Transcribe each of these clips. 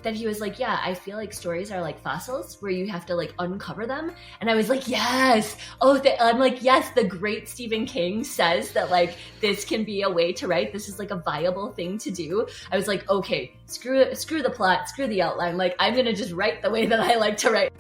that he was like, yeah, I feel like stories are like fossils where you have to like uncover them. And I was like, yes. I'm like, yes, the great Stephen King says that like this can be a way to write. This is like a viable thing to do. I was like, okay, screw the plot, screw the outline. Like, I'm going to just write the way that I like to write.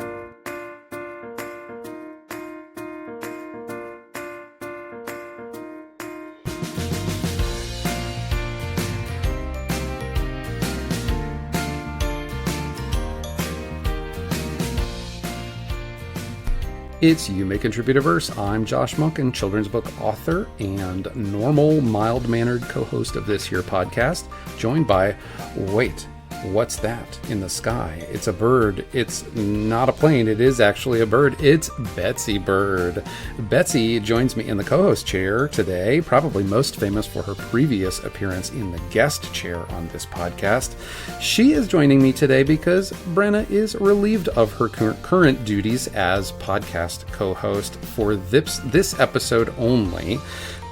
It's You May Contribute a Verse. I'm Josh Monken, children's book author and normal, mild-mannered co-host of this here podcast, joined by, wait, what's that in the sky? It's a bird. It's not a plane. It is actually a bird. It's Betsy Bird. Betsy joins me in the co-host chair today, probably most famous for her previous appearance in the guest chair on this podcast. She is joining me today because Brenna is relieved of her current duties as podcast co-host for this episode only,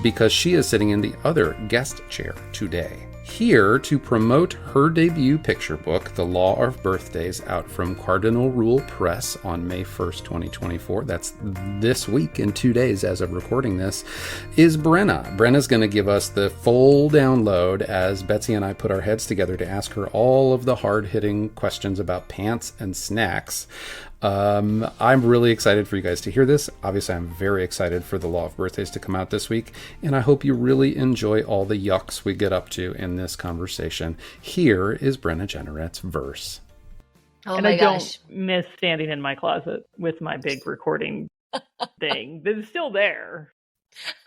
because she is sitting in the other guest chair today. Here to promote her debut picture book, The Law of Birthdays, out from Cardinal Rule Press on May 1st, 2024. That's this week in 2 days as of recording this, is Brenna. Brenna's going to give us the full download as Betsy and I put our heads together to ask her all of the hard-hitting questions about pants and snacks. I'm really excited for you guys to hear this. Obviously, I'm very excited for The Law of Birthdays to come out this week, and I hope you really enjoy all the yucks we get up to in this conversation. Here is Brenna Jeanneret's verse. Oh, and I don't miss standing in my closet with my big recording thing. It's still there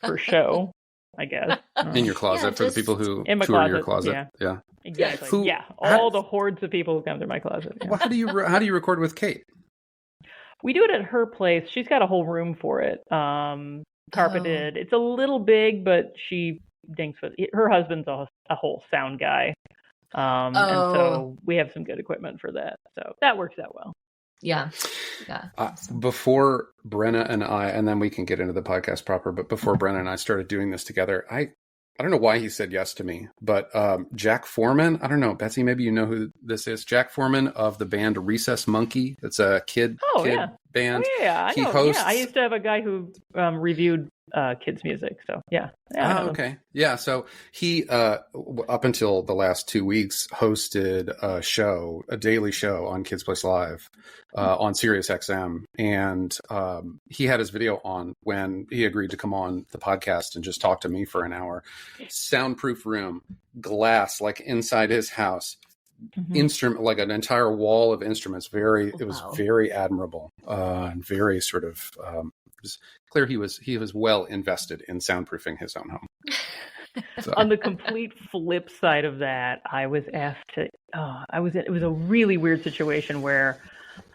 for show, I guess. In your closet, for the people who in my tour closet, your closet. Yeah. Exactly. All the hordes of people who come to my closet. Yeah. Well, how do you record with Kate? We do it at her place. She's got a whole room for it, carpeted. It's a little big, but she dinks with it. Her husband's a whole sound guy, and so we have some good equipment for that. So that works out well. Yeah. Before Brenna and I, and then we can get into the podcast proper, but before Brenna and I started doing this together, I don't know why he said yes to me, but Jack Foreman, I don't know, Betsy, maybe you know who this is. Jack Foreman of the band Recess Monkey. It's a kid band. Oh, yeah, I know. Hosts... Yeah, I used to have a guy who reviewed kids' music, so yeah. Okay. Yeah, so he, up until the last 2 weeks, hosted a daily show on Kids Place Live on Sirius XM, and he had his video on when he agreed to come on the podcast and just talk to me for an hour. Soundproof room, glass, like inside his house. Instrument, like an entire wall of instruments. It was very admirable and very sort of it was clear he was well invested in soundproofing his own home. So. On the complete flip side of that, I was asked to. It was a really weird situation where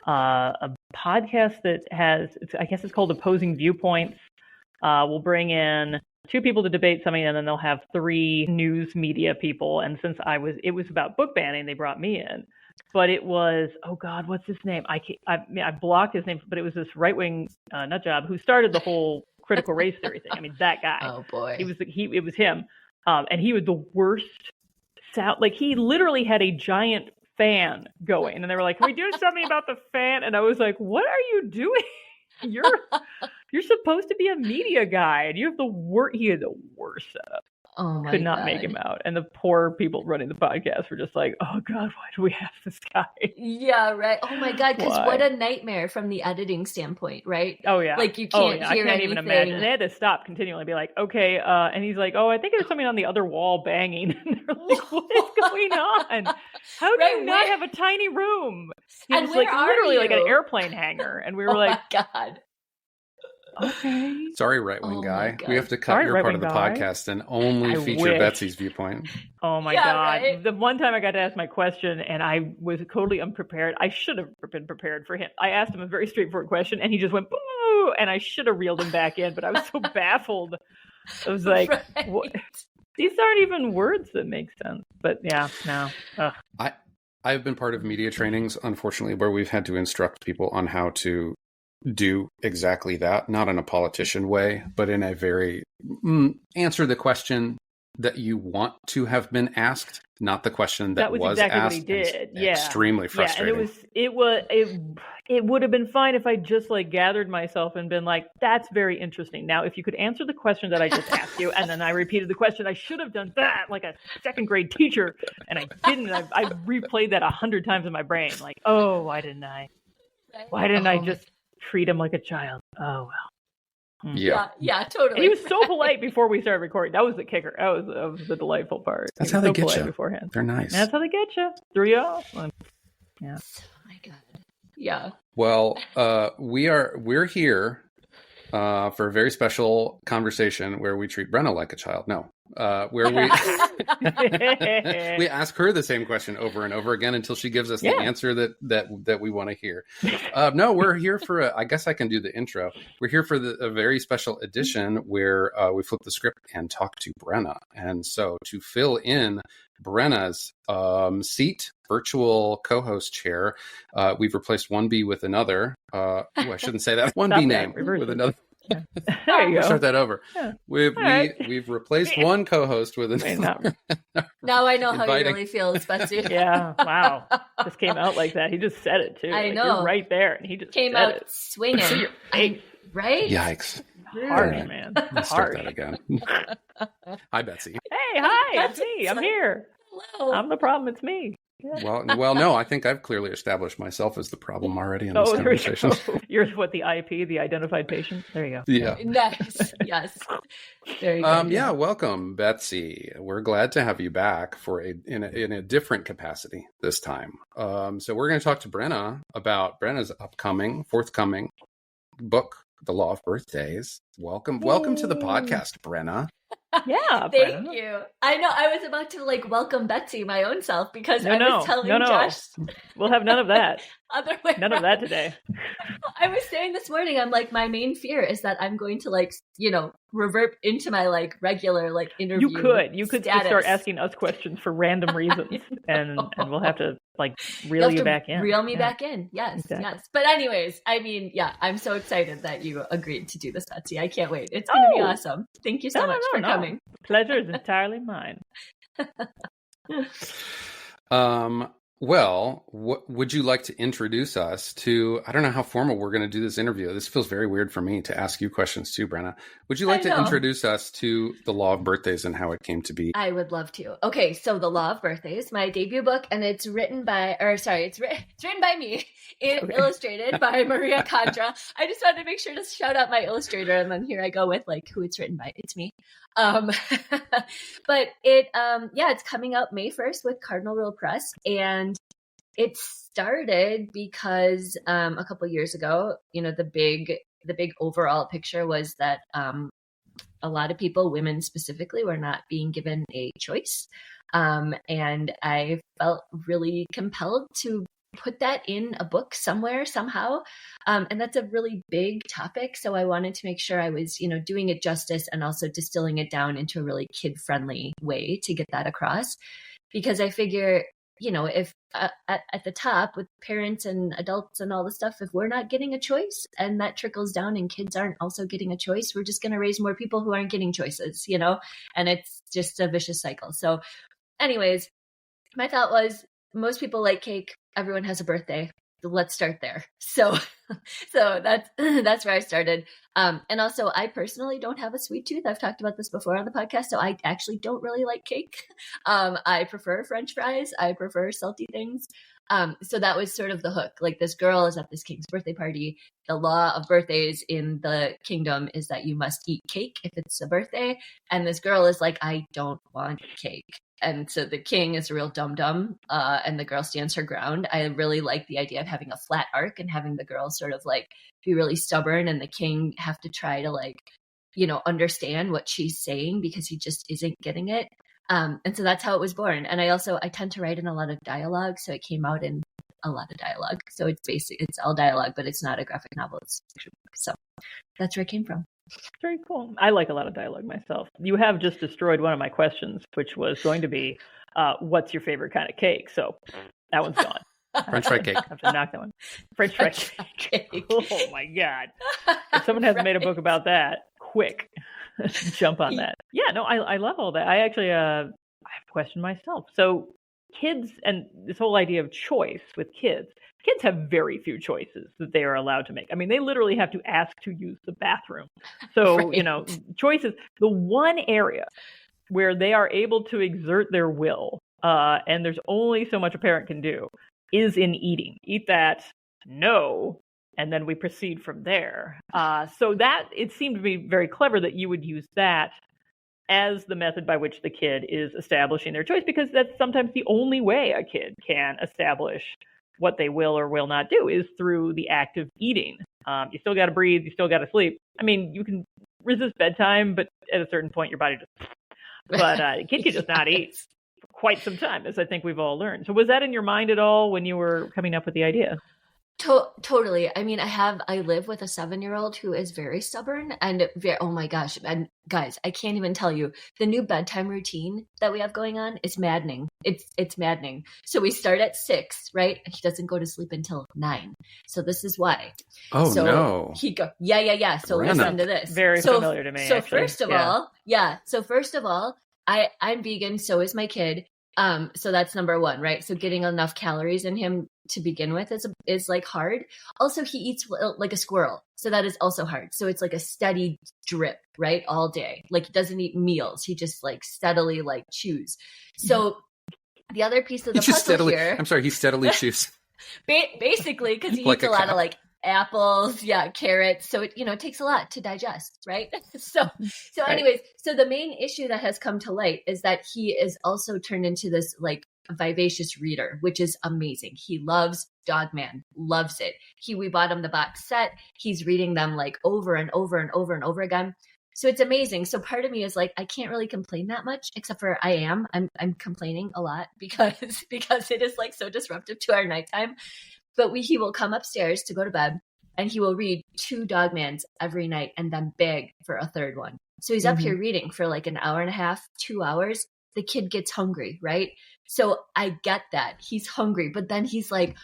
a podcast that has, I guess it's called Opposing Viewpoints, will bring in 2 people to debate something, and then they'll have 3 news media people. And since it was about book banning, they brought me in. But it was, oh God, what's his name? I blocked his name, but it was this right-wing nut job who started the whole critical race theory thing. I mean, that guy. Oh boy. It was him. And he was the worst sound. Like, he literally had a giant fan going, and they were like, "Can we do something about the fan?" And I was like, "What are you doing? You're supposed to be a media guy, and you have he had the worst setup. Oh my Could not God. make him out. And the poor people running the podcast were just like, oh God, why do we have this guy? Yeah, right. Oh my God, because what a nightmare from the editing standpoint, right? Oh yeah. Like you can't hear I can't anything. even imagine. And they had to stop continually and be like, okay, and he's like, oh, I think there's something on the other wall banging. And they're like, what is going on? How do you not have a tiny room? And was like literally you? like an airplane hangar. And we were like, my God. Okay. Sorry, right-wing guy. We have to cut your part of the podcast and only feature Betsy's viewpoint. Oh my God. Right? The one time I got to ask my question and I was totally unprepared. I should have been prepared for him. I asked him a very straightforward question and he just went, boo, and I should have reeled him back in, but I was so baffled. I was like, what? These aren't even words that make sense. But yeah, no. I've been part of media trainings, unfortunately, where we've had to instruct people on how to do exactly that, not in a politician way, but in a very answer the question that you want to have been asked, not the question that was was exactly asked. what he did. Yeah. Extremely frustrating. Yeah, and it would have been fine if I just like gathered myself and been like, that's very interesting. Now, if you could answer the question that I just asked you, and then I repeated the question, I should have done that like a second grade teacher, and I didn't. I replayed that 100 times in my brain. Like, oh, why didn't I? Why didn't I just treat him like a child? Oh, well. Yeah, totally. And he was so polite before we started recording. That was the kicker. That was the delightful part. That's how they get you beforehand. They're nice. And that's how they get you. 3-0. Yeah. Oh my God. Yeah. Well, we're here for a very special conversation where we treat Brenna like a child. No, where we we ask her the same question over and over again until she gives us the answer that we want to hear. No, we're here for I guess I can do the intro. We're here for a very special edition where we flip the script and talk to Brenna. And so to fill in Brenna's seat, virtual co-host chair, we've replaced one B with another. I shouldn't say that. One B name with another. Yeah. There you go. Start that over. Yeah. We've replaced one co-host with another. Now I know how he really feels, Betsy. Yeah. Wow. Just came out like that. He just said it too. I know. You're right there, and he just came out swinging. Right? Yikes. Harsh, man. Let's start that again. Hi, Betsy. Hey, hi. It's me. I'm here. Hello. I'm the problem. It's me. Yeah. Well, no, I think I've clearly established myself as the problem already in this conversation. You're what, the IP, the identified patient? There you go. Yeah. Nice. Yes. Very good. Yeah, welcome, Betsy. We're glad to have you back in a different capacity this time. So we're going to talk to Brenna about Brenna's forthcoming book, The Law of Birthdays. Welcome to the podcast, Brenna. Yeah, thank you. I know I was about to welcome Betsy, my own self, because I was telling Josh. We'll have none of that. Other way none around. of that today. I was saying this morning, I'm like, my main fear is that I'm going to revert into my regular interview. You could just start asking us questions for random reasons, and we'll have to reel you back in. Reel me back in. Yes, exactly. Yes. But anyways, I mean, I'm so excited that you agreed to do this, Betsy. I can't wait. It's going to be awesome. Thank you so much for coming. Pleasure is entirely mine. Well, would you like to introduce us to, I don't know how formal we're going to do this interview. This feels very weird for me to ask you questions too, Brenna. Would you like to introduce us to The Law of Birthdays and how it came to be? I would love to. Okay, so The Law of Birthdays, my debut book, and it's written by me, illustrated by Maria Condra. I just wanted to make sure to shout out my illustrator, and then here I go with who it's written by. It's me. But it's coming out May 1st with Cardinal Rule Press, and it started because a couple years ago, the big overall picture was that a lot of people, women specifically, were not being given a choice, and I felt really compelled to put that in a book somewhere, somehow. And that's a really big topic. So I wanted to make sure I was, doing it justice and also distilling it down into a really kid-friendly way to get that across. Because I figure, if at the top with parents and adults and all the stuff, if we're not getting a choice and that trickles down and kids aren't also getting a choice, we're just going to raise more people who aren't getting choices, and it's just a vicious cycle. So anyways, my thought was, most people like cake. Everyone has a birthday. Let's start there. So that's where I started. And also, I personally don't have a sweet tooth. I've talked about this before on the podcast. So I actually don't really like cake. I prefer French fries. I prefer salty things. So that was sort of the hook. This girl is at this king's birthday party. The law of birthdays in the kingdom is that you must eat cake if it's a birthday. And this girl is like, I don't want cake. And so the king is a real dum-dum, and the girl stands her ground. I really like the idea of having a flat arc and having the girl sort of be really stubborn, and the king have to try to understand what she's saying because he just isn't getting it. And so that's how it was born. And I tend to write in a lot of dialogue, so it came out in a lot of dialogue. So it's all dialogue, but it's not a graphic novel. It's a picture book. So that's where it came from. Very cool. I like a lot of dialogue myself. You have just destroyed one of my questions, which was going to be, what's your favorite kind of cake? So that one's gone. French fried cake. I have to knock that one. French fried cake. Oh my God. If someone hasn't made a book about that, quick. jump on that. Yeah, no, I love all that. I actually I have a question myself. So kids and this whole idea of choice with kids have very few choices that they are allowed to make. I mean, they literally have to ask to use the bathroom. So, Right. choices, the one area where they are able to exert their will, and there's only so much a parent can do, is in eating. Eat that, no, and then we proceed from there. So that, it seemed to me very clever that you would use that as the method by which the kid is establishing their choice, because that's sometimes the only way a kid can establish what they will or will not do is through the act of eating. You still got to breathe, you still got to sleep. I mean, you can resist bedtime, but at a certain point, your body just. But a kid can just not eat for quite some time, as I think we've all learned. So was that in your mind at all when you were coming up with the idea? Totally. I mean, I live with a 7-year-old who is very stubborn and oh my gosh. And guys, I can't even tell you, the new bedtime routine that we have going on is maddening. It's maddening. So we start at 6, right? And he doesn't go to sleep until 9. So this is why. Oh, so no. Yeah. So Brenna. listen to this. Very familiar to me. So actually. first of all, I'm vegan. So is my kid. So that's number 1, right? So getting enough calories in him to begin with is like hard. Also, he eats like a squirrel. So that is also hard. So it's like a steady drip, right? All day. Like he doesn't eat meals. He just like steadily like chews. So the other piece of the puzzle here. I'm sorry, he steadily chews. Basically, because he Like eats a lot of like apples, carrots. So it takes a lot to digest, right? So anyways, so the main issue that has come to light is that he is also turned into this like vivacious reader, which is amazing. He loves Dogman, loves it. We bought him the box set. He's reading them like over and over and over and over again. So it's amazing. So part of me is like, I can't really complain that much, except for I'm complaining a lot because it is like so disruptive to our nighttime. But he will come upstairs to go to bed and he will read 2 Dogmans every night and then beg for a third one. So he's up here reading for like an hour and a half, 2 hours. The kid gets hungry, right? So I get that. He's hungry, but then he's like,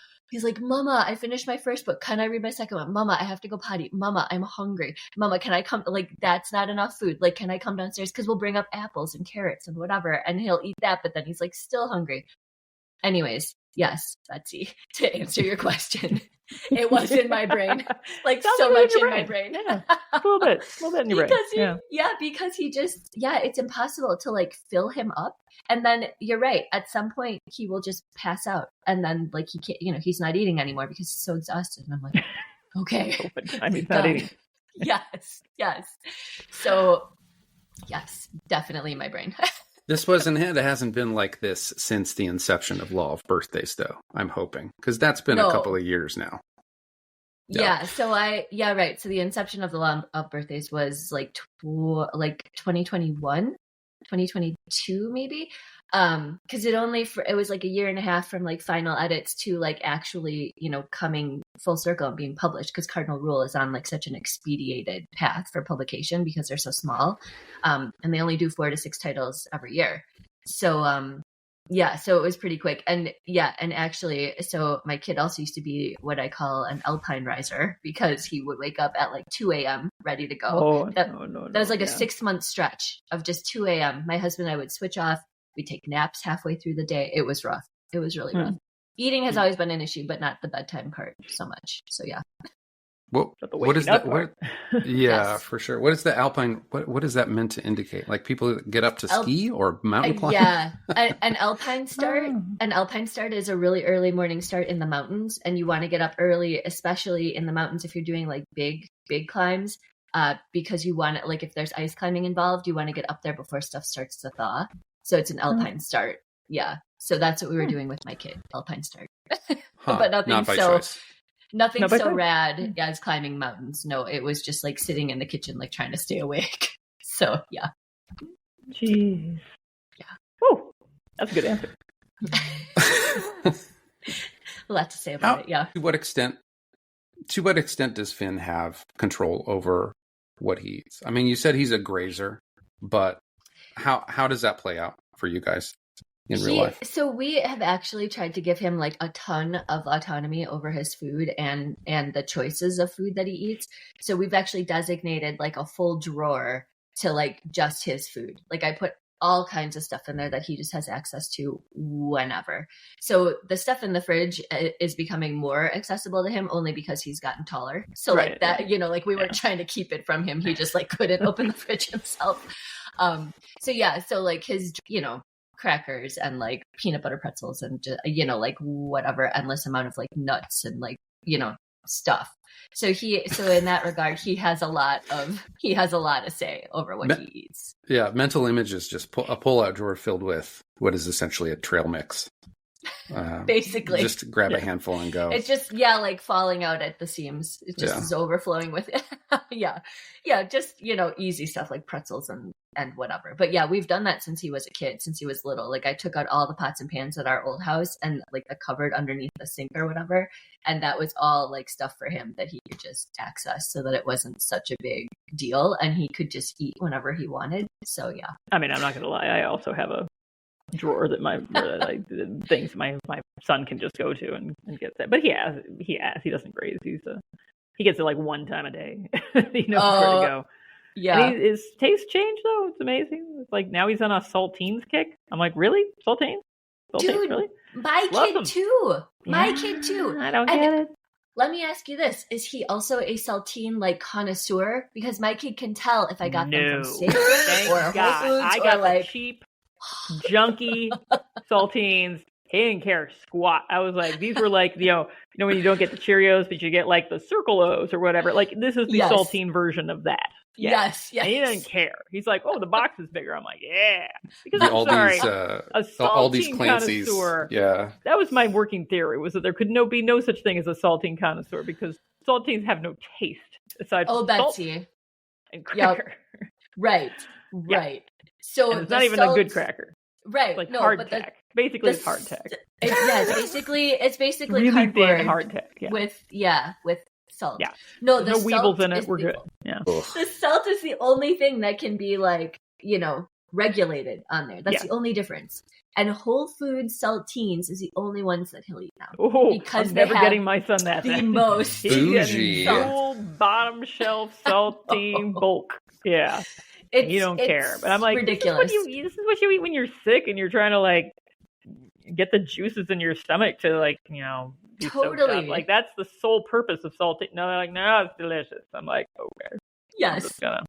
Mama, I finished my first book. Can I read my second one? Mama, I have to go potty. Mama, I'm hungry. Mama, can I come? Like, that's not enough food. Like, can I come downstairs? Because we'll bring up apples and carrots and whatever. And he'll eat that, but then he's like still hungry. Anyways, yes, Betsy, to answer your question, it was in my brain, like so much in my brain. Yeah, a little bit in your brain. Because he just, it's impossible to like fill him up. And then you're right. At some point, he will just pass out, and then like he can't, he's not eating anymore because he's so exhausted. And I'm like, okay, he's not eating. Yes. So, yes, definitely in my brain. This it hasn't been like this since the inception of Law of Birthdays, though, I'm hoping, because that's been a couple of years now. Yeah. So right. So the inception of the Law of Birthdays was like 2021, 2022, maybe. Because it was like a year and a half from like final edits to like actually, coming full circle and being published, because Cardinal Rule is on like such an expedited path for publication because they're so small. And they only do 4 to 6 titles every year. So, so it was pretty quick. And actually, so my kid also used to be what I call an alpine riser because he would wake up at like 2 a.m. ready to go. That was like a 6-month stretch of just 2 a.m. My husband and I would switch off. We'd take naps halfway through the day. It was rough. It was really rough. Eating has always been an issue, but not the bedtime part so much. So yeah. Well, what is that? Yes. For sure. What is the alpine? What is that meant to indicate? Like people get up to ski or mountain climb? Yeah, an alpine start. An alpine start is a really early morning start in the mountains, and you want to get up early, especially in the mountains if you're doing like big climbs, because you want it. Like if there's ice climbing involved, you want to get up there before stuff starts to thaw. So it's an alpine start. Yeah. So that's what we were doing with my kid, alpine start. But nothing so rad as climbing mountains. No, it was just like sitting in the kitchen, like trying to stay awake. So yeah. Jeez. Yeah. Oh, that's a good answer. A lot to say about it. Yeah. To what extent does Finn have control over what he eats? I mean, you said he's a grazer, but how does that play out for you guys in real life? So we have actually tried to give him like a ton of autonomy over his food and the choices of food that he eats. So we've actually designated like a full drawer to like just his food. Like I put all kinds of stuff in there that he just has access to whenever. So the stuff in the fridge is becoming more accessible to him only because he's gotten taller. So like that, you know, like we weren't trying to keep it from him. He just like couldn't open the fridge himself. So like his, you know, crackers and like peanut butter pretzels and, you know, like whatever endless amount of like nuts and like, you know, stuff. So in that regard, he has a lot to say over what he eats. Yeah. Mental image is just a pull-out drawer filled with what is essentially a trail mix. Basically. Just grab a handful and go. It's just, like falling out at the seams. It just is overflowing with it. Yeah. Just, you know, easy stuff like pretzels and whatever. But yeah, we've done that since he was a kid, since he was little. Like I took out all the pots and pans at our old house and like the cupboard underneath the sink or whatever. And that was all like stuff for him that he could just access so that it wasn't such a big deal and he could just eat whenever he wanted. So yeah. I mean, I'm not going to lie. I also have a drawer that things my son can just go to and get that. But he doesn't graze. He gets it like one time a day. He knows where to go. Yeah. And his taste changed though. It's amazing. It's like now he's on a saltines kick. I'm like, really? Saltines? Dude, really? My kid too. I don't get it. Let me ask you this. Is he also a saltine like connoisseur? Because my kid can tell if I got them from Safeway or Whole Foods. I got like the cheap, junky saltines. He didn't care squat. I was like, these were like, you know when you don't get the Cheerios, but you get like the Circle O's or whatever. Like this is the saltine version of that. Yes. And he didn't care. He's like, oh, the box is bigger. I'm like, yeah. Because all these Clancy's. Connoisseur. Yeah. That was my working theory, was that there could be no such thing as a saltine connoisseur because saltines have no taste aside from Betsy. salt and cracker. Yep. Right. So and it's not even a good cracker. Right. It's like hardtack. Basically, it's hardtack. It's basically really cardboard thin hardtack. Yeah. with salt. Yeah. No, no weevils in it. We're good. Yeah. The salt is the only thing that can be like, you know, regulated on there. That's the only difference. And Whole Foods saltines is the only ones that he'll eat now. Oh, because I'm never getting my son that. The most bougie. Full bottom shelf saltine bulk. Yeah. You don't care. But I'm like, ridiculous. This is what you eat when you're sick and you're trying to like get the juices in your stomach to like, you know, be totally. Like that's the sole purpose of saltine. No, they're like, no, it's delicious. I'm like, okay. Yes. I'm just gonna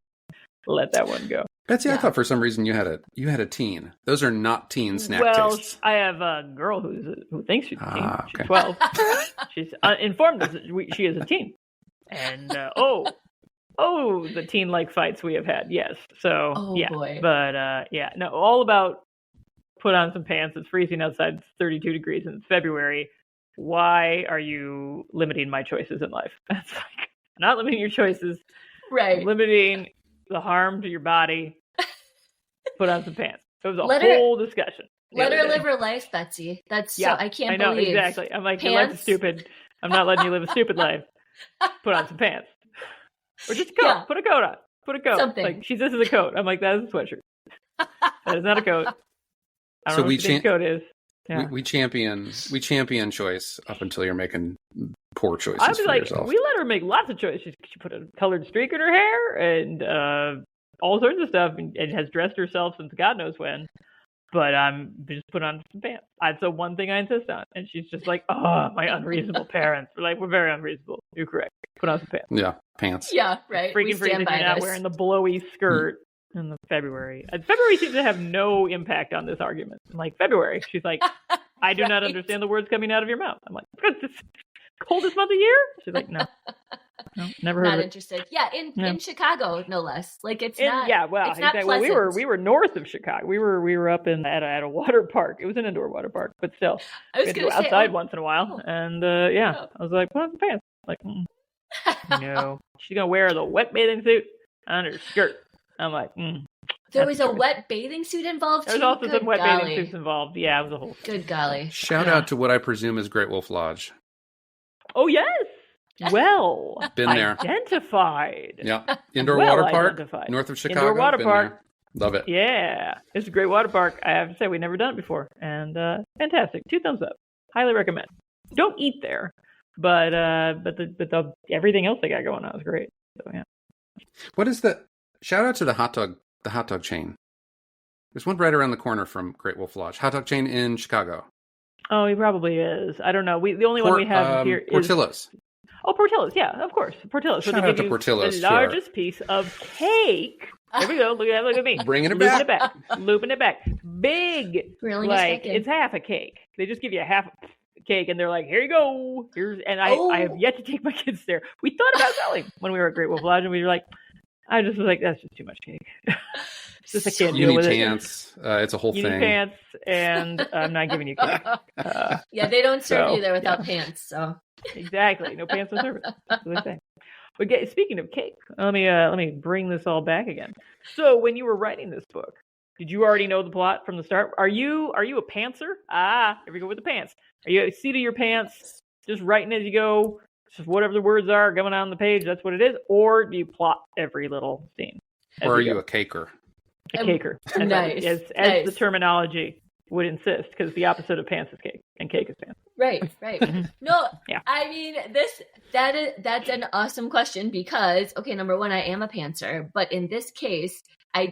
let that one go. Betsy, I thought for some reason you had a teen. Those are not teen snack tastes. I have a girl who thinks she's a teen. Okay. She's 12. She's informed us that she is a teen. And the teen-like fights we have had. Yes. So boy. But no, all about put on some pants. It's freezing outside. It's 32 degrees and it's February. Why are you limiting my choices in life? It's like, not limiting your choices. Right. Limiting the harm to your body. Put on some pants. It was a whole discussion. Let her live her life, Betsy. That's so I can't know, believe. Exactly. I'm like, your life is stupid. I'm not letting you live a stupid life. Put on some pants. Or just a coat. Yeah. Put a coat on. Put a coat. Something. Like, this is a coat. I'm like, that is a sweatshirt. That is not a coat. I don't know what you think a coat is. Yeah. We champion choice up until you're making poor choices I was for like, yourself. We let her make lots of choices. She put a colored streak in her hair and all sorts of stuff, and has dressed herself since God knows when. But just put on some pants. That's the one thing I insist on. And she's just like, oh, my unreasonable parents. We're like, we're very unreasonable. You're correct. Put on some pants. Yeah, pants. Yeah, right. Freaking freezing. You're not wearing the blowy skirt in the February. February seems to have no impact on this argument. I'm like, February. She's like, I do not understand the words coming out of your mouth. I'm like, it's the coldest month of the year? She's like, no, never heard of it. Not interested. Yeah, in Chicago, no less. Like it's not. Yeah, well, it's not exactly. Well, we were north of Chicago. We were up at a water park. It was an indoor water park, but still, I was going to go outside once in a while. And I was like, put on some pants. Like, no, she's gonna wear the wet bathing suit on her skirt. I'm like, There was a wet bathing suit involved too? There was also some wet bathing suits involved. Yeah, it was a whole thing. Good golly. Shout out to what I presume is Great Wolf Lodge. Oh, yes. Well. Been there. Identified. Yeah. Indoor water park. Identified. North of Chicago. Indoor water park. There. Love it. Yeah. It's a great water park. I have to say, we've never done it before. And fantastic. 2 thumbs up. Highly recommend. Don't eat there. But the everything else they got going on is great. So, yeah. What is the... Shout out to the hot dog chain. There's one right around the corner from Great Wolf Lodge. Hot dog chain in Chicago. Oh, he probably is. I don't know. The only one we have here is Portillo's. Oh, Portillo's. Yeah, of course. Portillo's. Shout out to Portillo's. The largest piece of cake. There we go. Look at me. Bringing it Looping back. Looping it back. Big. Really like, it's half a cake. They just give you a half cake and they're like, here you go. I have yet to take my kids there. We thought about selling when we were at Great Wolf Lodge, and we were like, I just was like, that's just too much cake. Just I can't you deal need with pants. It's a whole you thing. need pants, and I'm not giving you cake. Yeah, they don't serve you there without pants. So exactly, no pants, no service. That's what I say. But speaking of cake, let me bring this all back again. So when you were writing this book, did you already know the plot from the start? Are you a pantser? Here we go with the pants. Are you a seat of your pants, just writing as you go, just whatever the words are going on the page, that's what it is? Or do you plot every little scene? Or are you a caker? A caker. Nice. As the terminology would insist, because the opposite of pants is cake, and cake is pants. Right. No, Yeah. I mean, that's an awesome question because, okay, number one, I am a pantser, but in this case, I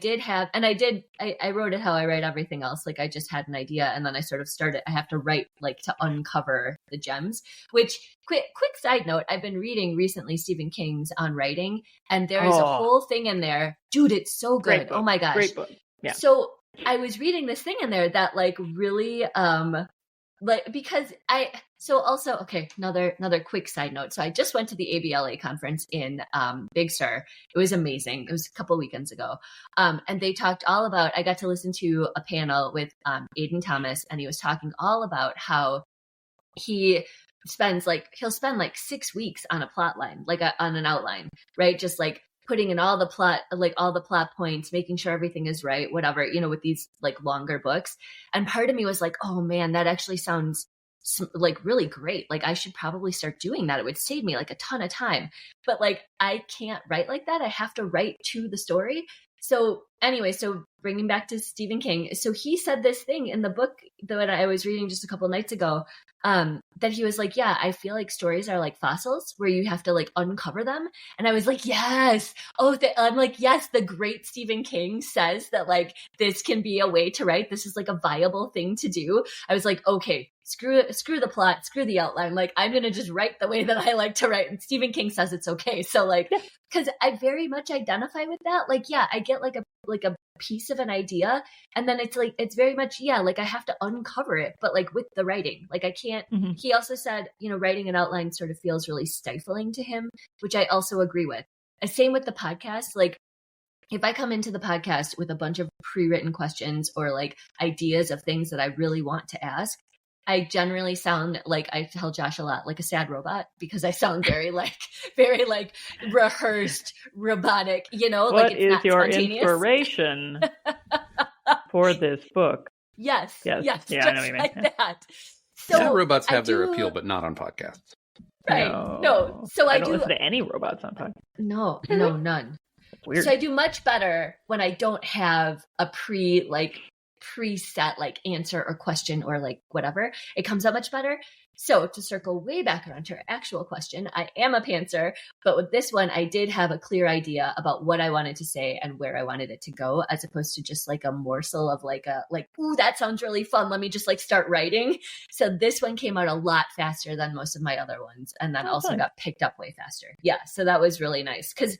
wrote it how I write everything else. Like I just had an idea and then I sort of started, I have to write like to uncover the gems, which quick side note, I've been reading recently Stephen King's On Writing, and there's a whole thing in there. Dude, it's so good. Oh my gosh. Great book. Yeah. So I was reading this thing in there that like really, another quick side note. So I just went to the ABLA conference in Big Sur. It was amazing. It was a couple weekends ago. And they talked all about, I got to listen to a panel with Aidan Thomas, and he was talking all about how he'll spend like 6 weeks on a plot line, on an outline, right? Just like putting in all the plot points, making sure everything is right, whatever, with these like longer books. And part of me was like, oh man, that actually sounds like really great. Like I should probably start doing that. It would save me like a ton of time, but like, I can't write like that. I have to write to the story. So anyway, so bringing back to Stephen King. So he said this thing in the book that I was reading just a couple of nights ago, that he was like, yeah, I feel like stories are like fossils where you have to like uncover them. And I was like, yes. I'm like, yes, the great Stephen King says that like, this can be a way to write. This is like a viable thing to do. I was like, okay, screw the plot, screw the outline. Like I'm going to just write the way that I like to write. And Stephen King says it's okay. So like, because I very much identify with that. Like, yeah, I get like a piece of an idea, and then it's like, it's very much, yeah, like I have to uncover it, but like with the writing, like I can't, he also said, writing an outline sort of feels really stifling to him, which I also agree with. Same with the podcast. Like if I come into the podcast with a bunch of pre-written questions or like ideas of things that I really want to ask, I generally sound like, I tell Josh a lot, like a sad robot, because I sound very rehearsed, robotic, What like it's is not your spontaneous. Inspiration for this book? Yes. Yeah, I know what you mean. Like that. So yeah, robots have their appeal, but not on podcasts. Right. No. So I don't listen to any robots on podcasts. No, none. Weird. So I do much better when I don't have a preset like answer or question or like whatever. It comes out much better. So to circle way back around to your actual question, I am a pantser, but with this one, I did have a clear idea about what I wanted to say and where I wanted it to go, as opposed to just like a morsel of ooh, that sounds really fun. Let me just like start writing. So this one came out a lot faster than most of my other ones. And then also got picked up way faster. Yeah. So that was really nice. Cause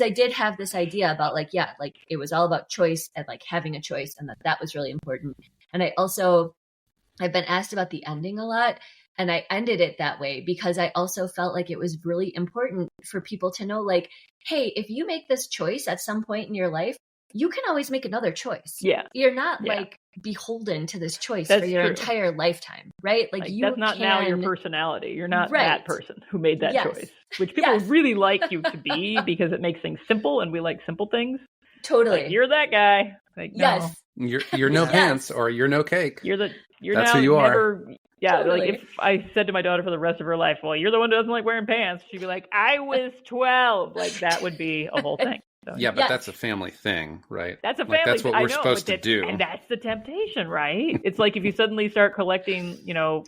I did have this idea about like it was all about choice and like having a choice, and that was really important. And I've been asked about the ending a lot. And I ended it that way because I also felt like it was really important for people to know, like, hey, if you make this choice at some point in your life, you can always make another choice. Yeah. You're not like beholden to this choice that's for your true. Entire lifetime, right? Like that's not now your personality. You're not that person who made that choice, which people really like you to be because it makes things simple, and we like simple things. Totally. Like, you're that guy. Like, no. You're no pants or you're no cake. You're that's now who you never. are. Yeah, totally. like if I said to my daughter for the rest of her life, well, you're the one who doesn't like wearing pants, she'd be like, I was 12. Like that would be a whole thing. So, yeah, but that's a family thing, right? That's a family thing. That's what we're supposed to do. And that's the temptation, right? It's like if you suddenly start collecting,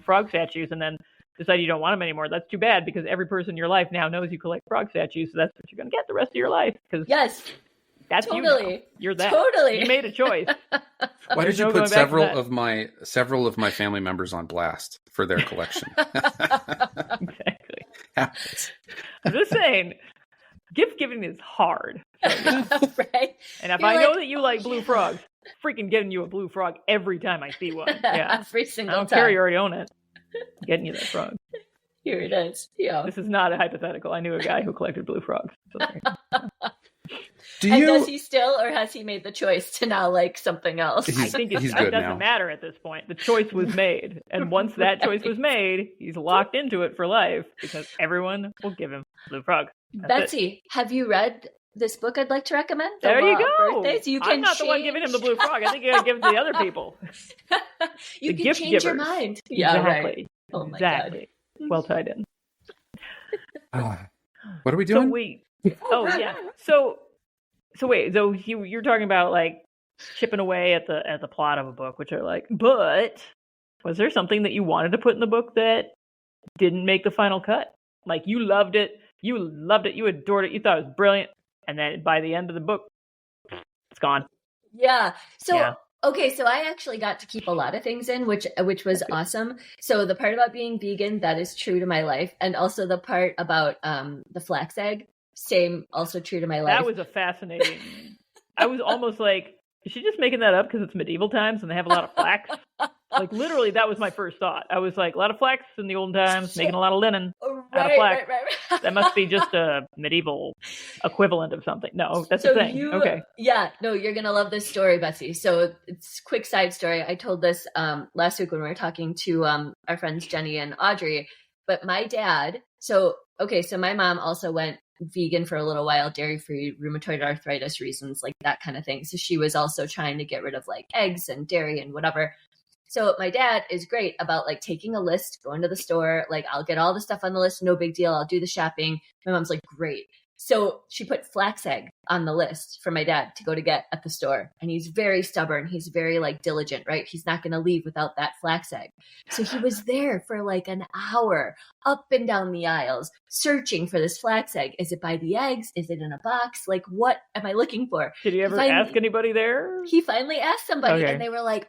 frog statues and then decide you don't want them anymore, that's too bad, because every person in your life now knows you collect frog statues, so that's what you're going to get the rest of your life. Yes. That's Totally. you now. You're that. Totally. You made a choice. Why did you put several of my family members on blast for their collection? Exactly. I'm just saying, gift giving is hard. Right? And if I know that you like blue frogs, freaking getting you a blue frog every time I see one. Yeah. Every single I don't time. care, you already own it. Getting you that frog. Here it is. Yeah. This is not a hypothetical. I knew a guy who collected blue frogs. So does he still, or has he made the choice to now like something else? I think it doesn't matter at this point. The choice was made. And once that choice was made, he's locked into it for life because everyone will give him blue frog. Betsy, have you read this book I'd like to recommend? There you go. Birthdays. I'm not the one giving him the blue frog. I think you got to give it to the other people. You can change your mind. Yeah, exactly. Right. Oh my God. Well tied in. What are we doing? So wait. Oh yeah. So wait. So you're talking about like chipping away at the plot of a book, which are like. But was there something that you wanted to put in the book that didn't make the final cut? Like you loved it. You adored it. You thought it was brilliant. And then by the end of the book, it's gone. Yeah. So. Okay, so I actually got to keep a lot of things in, which was awesome. So the part about being vegan, that is true to my life. And also the part about the flax egg, same, also true to my life. That was a fascinating... I was almost like, is she just making that up because it's medieval times and they have a lot of flax? Like literally, that was my first thought. I was like, a lot of flax in the olden times, making a lot of linen out of flax. Right. That must be just a medieval equivalent of something. No, that's the thing. Okay. Yeah, no, you're going to love this story, Betsy. So it's a quick side story. I told this last week when we were talking to our friends Jenny and Audrey. But my dad, so my mom also went vegan for a little while, dairy-free, rheumatoid arthritis reasons, like that kind of thing. So she was also trying to get rid of like eggs and dairy and whatever. So my dad is great about like taking a list, going to the store, like I'll get all the stuff on the list, no big deal. I'll do the shopping. My mom's like, great. So she put flax egg on the list for my dad to go to get at the store. And he's very stubborn. He's very like diligent, right? He's not going to leave without that flax egg. So he was there for like an hour up and down the aisles searching for this flax egg. Is it by the eggs? Is it in a box? Like, what am I looking for? Did you ever ask anybody there? He finally asked somebody okay. And they were like,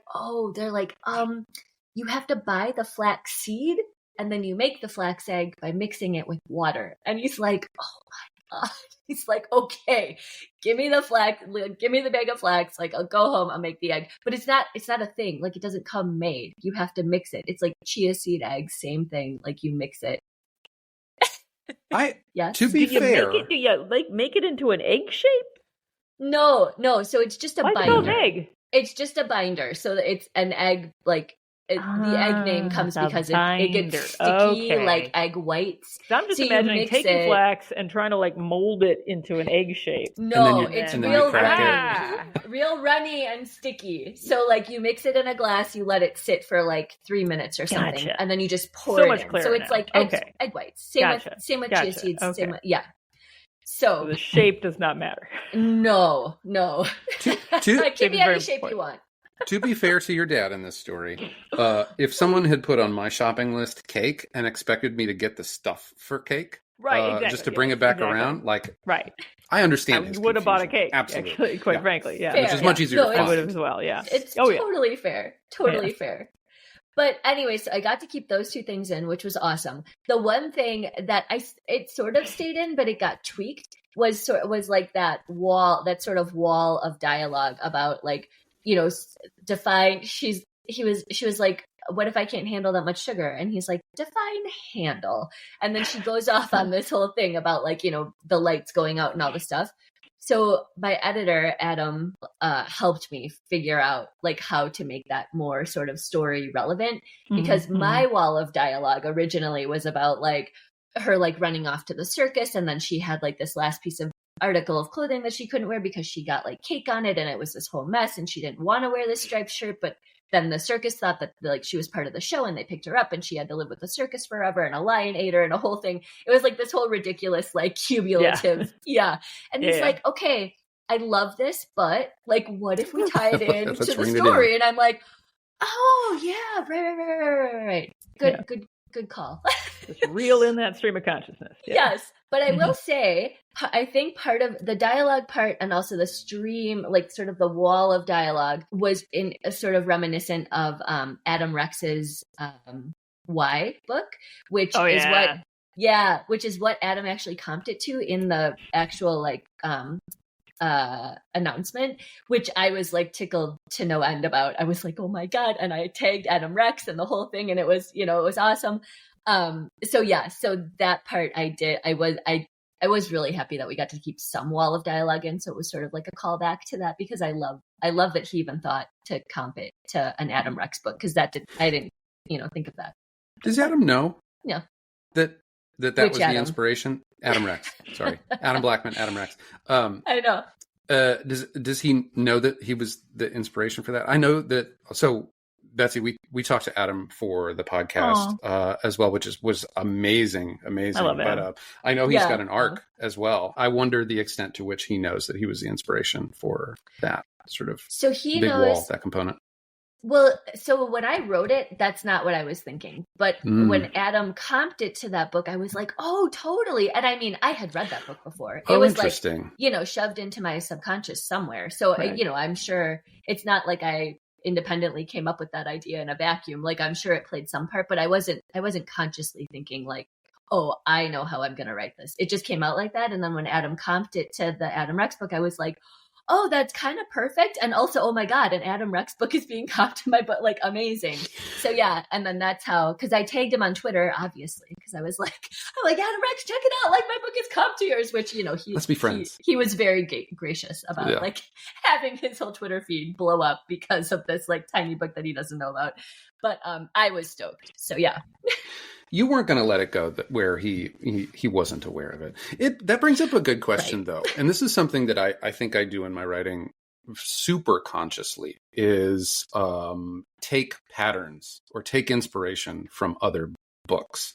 you have to buy the flax seed and then you make the flax egg by mixing it with water. And he's like, oh my God. He's like, okay, give me the flax, give me the bag of flax. Like, I'll go home, I'll make the egg. But it's not a thing. Like, it doesn't come made. You have to mix it. It's like chia seed eggs, same thing. Like, you mix it. Yes? To be fair. Make it into an egg shape? No. So it's just a binder. Why is it an egg? It's just a binder. So it's an egg, like, the egg name comes because it gets sticky like egg whites. So I'm just imagining taking flax and trying to like mold it into an egg shape. No, it's real runny and sticky. So like you mix it in a glass, you let it sit for like 3 minutes or something, and then you just pour it in. So it's like egg whites. Same with chia seeds. Okay. So the shape does not matter. No. Give me any shape you want. To be fair to your dad in this story, if someone had put on my shopping list cake and expected me to get the stuff for cake, exactly, just to bring it back around, like, I understand. You would have bought a cake, absolutely, actually, quite frankly, fair, which is much easier to find. I would have as well, yeah. It's totally fair, fair. But anyway, so I got to keep those two things in, which was awesome. The one thing that it sort of stayed in, but it got tweaked was like that sort of wall of dialogue about like, you know, define. She was like, what if I can't handle that much sugar? And he's like, define handle. And then she goes off on this whole thing about like, you know, the lights going out and all the stuff. So my editor, Adam, helped me figure out like how to make that more sort of story relevant, because my wall of dialogue originally was about like her like running off to the circus. And then she had like this last piece of article of clothing that she couldn't wear because she got like cake on it and it was this whole mess and she didn't want to wear this striped shirt, but then the circus thought that like she was part of the show and they picked her up and she had to live with the circus forever and a lion ate her and a whole thing. It was like this whole ridiculous like cumulative and he's like, okay, I love this, but like what if we tie it in to the story? And I'm like, oh yeah, right. Good call. Just reel in that stream of consciousness. Yes. But I will say, I think part of the dialogue part and also the stream, like sort of the wall of dialogue, was in a sort of reminiscent of Adam Rex's Why book, which is which is what Adam actually comped it to in the actual like announcement, which I was like tickled to no end about. I was like, oh my God. And I tagged Adam Rex and the whole thing, and it was, it was awesome. So that part I did. I was really happy that we got to keep some wall of dialogue in. So it was sort of like a callback to that, because I love that he even thought to comp it to an Adam Rex book, because I didn't think of that. Does Adam know? Yeah. That Which was the Adam? Inspiration? Adam Rex. Sorry. Adam Blackman, Adam Rex. I know. Does he know that he was the inspiration for that? I know that. So Betsy, we talked to Adam for the podcast as well, which was amazing. I love it. But I know he's got an arc as well. I wonder the extent to which he knows that he was the inspiration for that sort of he big knows, wall, that component. Well, so when I wrote it, that's not what I was thinking. But when Adam comped it to that book, I was like, oh, totally. And I mean, I had read that book before. It was interesting. Like, shoved into my subconscious somewhere. So, right. I'm sure it's not like I independently came up with that idea in a vacuum. Like, I'm sure it played some part, but I wasn't consciously thinking like, oh, I know how I'm going to write this. It just came out like that. And then when Adam comped it to the Adam Rex book, I was like, oh, that's kind of perfect. And also, oh my God, an Adam Rex book is being comped to my book, like amazing. So yeah, and then that's how, because I tagged him on Twitter, obviously, because I was like, Adam Rex, check it out, like my book is comped to yours, which, let's be friends. He was very gracious about like having his whole Twitter feed blow up because of this like tiny book that he doesn't know about. But I was stoked. So yeah. You weren't going to let it go where he wasn't aware of it. That brings up a good question, right, though. And this is something that I think I do in my writing super consciously, is take patterns or take inspiration from other books.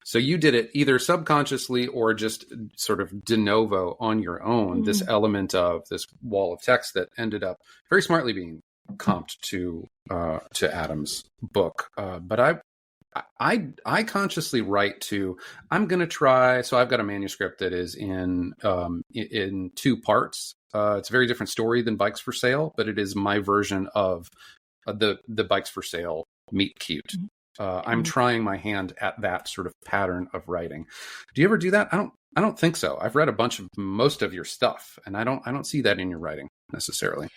So you did it either subconsciously or just sort of de novo on your own, this element of this wall of text that ended up very smartly being comped to Adam's book. But I consciously write to, I'm going to try. So I've got a manuscript that is in 2 parts. It's a very different story than Bikes for Sale, but it is my version of the Bikes for Sale meet cute. I'm trying my hand at that sort of pattern of writing. Do you ever do that? I don't think so. I've read a bunch of most of your stuff, and I don't see that in your writing necessarily.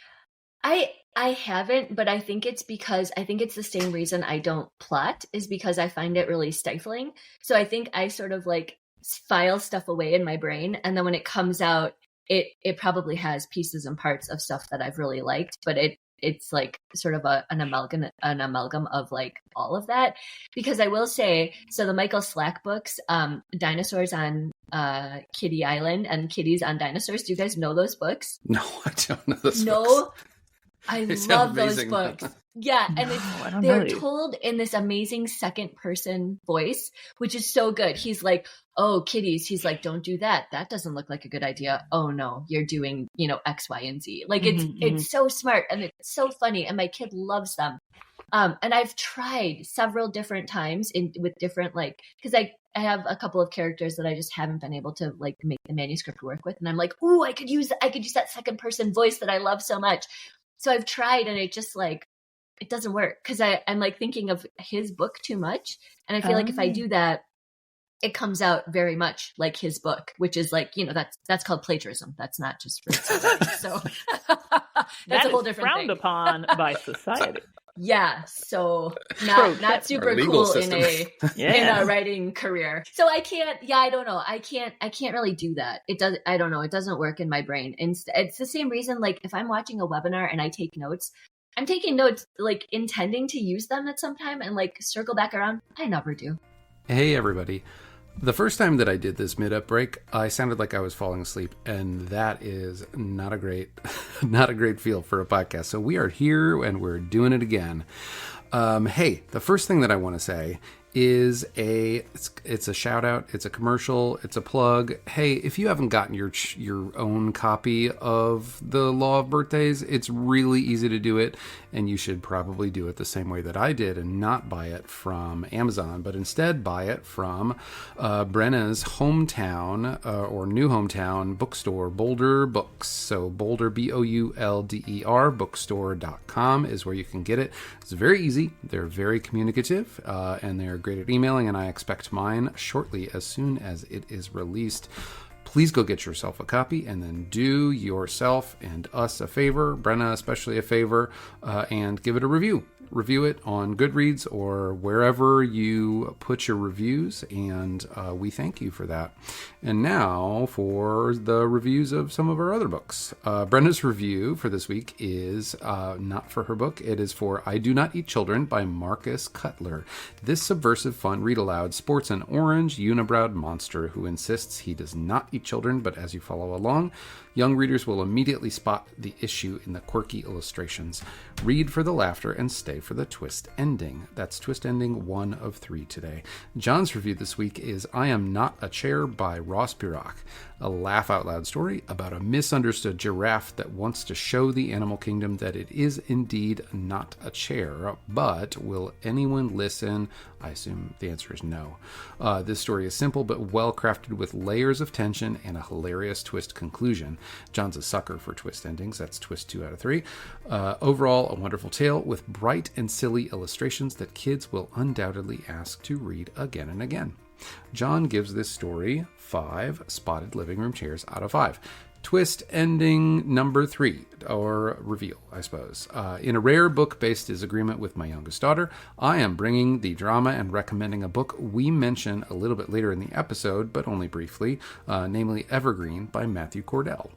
I haven't, but I think it's the same reason I don't plot, is because I find it really stifling. So I think I sort of like file stuff away in my brain, and then when it comes out, it probably has pieces and parts of stuff that I've really liked, but it's like sort of an amalgam of like all of that. Because I will say, so the Michael Slack books, Dinosaurs on Kitty Island and Kitties on Dinosaurs. Do you guys know those books? No, I don't know those books. I love those books. Yeah, and they're told in this amazing second person voice, which is so good. He's like, oh, kitties. He's like, don't do that. That doesn't look like a good idea. Oh no, you're doing, X, Y, and Z. Like it's so smart and it's so funny, and my kid loves them. And I've tried several different times with different, like, because I have a couple of characters that I just haven't been able to like make the manuscript work with, and I'm like, ooh, I could use that second person voice that I love so much. So I've tried, and it just like, it doesn't work, because I'm like thinking of his book too much. And I feel like if I do that, it comes out very much like his book, which is like, that's called plagiarism. That's not just for society. So that's a whole different frowned thing. upon by society. Yeah, so not super cool in a writing career. So I can't. Yeah, I don't know. I can't really do that. I don't know. It doesn't work in my brain. It's the same reason. Like if I'm watching a webinar and I take notes, I'm taking notes like intending to use them at some time and like circle back around. I never do. Hey everybody. The first time that I did this mid-up break, I sounded like I was falling asleep, and that is not a great feel for a podcast. So we are here and we're doing it again. Hey, the first thing that I want to say is it's a shout out, it's a commercial, it's a plug. Hey, if you haven't gotten your own copy of The Law of Birthdays, it's really easy to do it, and you should probably do it the same way that I did and not buy it from Amazon, but instead buy it from Brenna's hometown or new hometown bookstore, Boulder Books. So Boulder, Boulder, bookstore.com is where you can get it. It's very easy. They're very communicative, and they're great at emailing, and I expect mine shortly as soon as it is released. Please go get yourself a copy and then do yourself and us a favor, Brenna especially a favor, and give it a review. Review it on Goodreads or wherever you put your reviews, and we thank you for that. And now for the reviews of some of our other books. Brenda's review for this week is not for her book. It is for I Do Not Eat Children by Marcus Cutler. This subversive, fun read-aloud sports an orange, unibrowed monster who insists he does not eat children, but as you follow along, young readers will immediately spot the issue in the quirky illustrations. Read for the laughter and stay for the twist ending. That's twist ending 1 of 3 today. John's review this week is I Am Not a Chair by Ross Burach, a laugh-out-loud story about a misunderstood giraffe that wants to show the animal kingdom that it is indeed not a chair. But will anyone listen? I assume the answer is no. This story is simple but well-crafted with layers of tension and a hilarious twist conclusion. John's a sucker for twist endings. That's twist 2 out of 3. Overall, a wonderful tale with bright and silly illustrations that kids will undoubtedly ask to read again and again. John gives this story 5 spotted living room chairs out of 5. Twist ending number 3, or reveal, I suppose. In a rare book-based disagreement with my youngest daughter, I am bringing the drama and recommending a book we mention a little bit later in the episode, but only briefly, namely Evergreen by Matthew Cordell.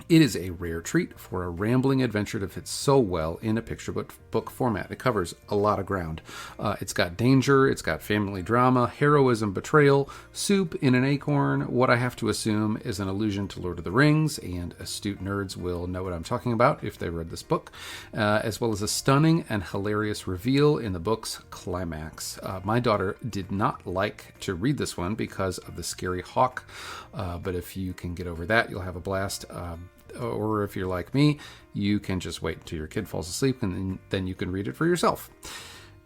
It is a rare treat for a rambling adventure to fit so well in a picture book format. It covers a lot of ground. It's got danger, it's got family drama, heroism, betrayal, soup in an acorn. What I have to assume is an allusion to Lord of the Rings, and astute nerds will know what I'm talking about if they read this book, as well as a stunning and hilarious reveal in the book's climax. My daughter did not like to read this one because of the scary hawk, but if you can get over that, you'll have a blast. Or if you're like me, you can just wait until your kid falls asleep and then you can read it for yourself.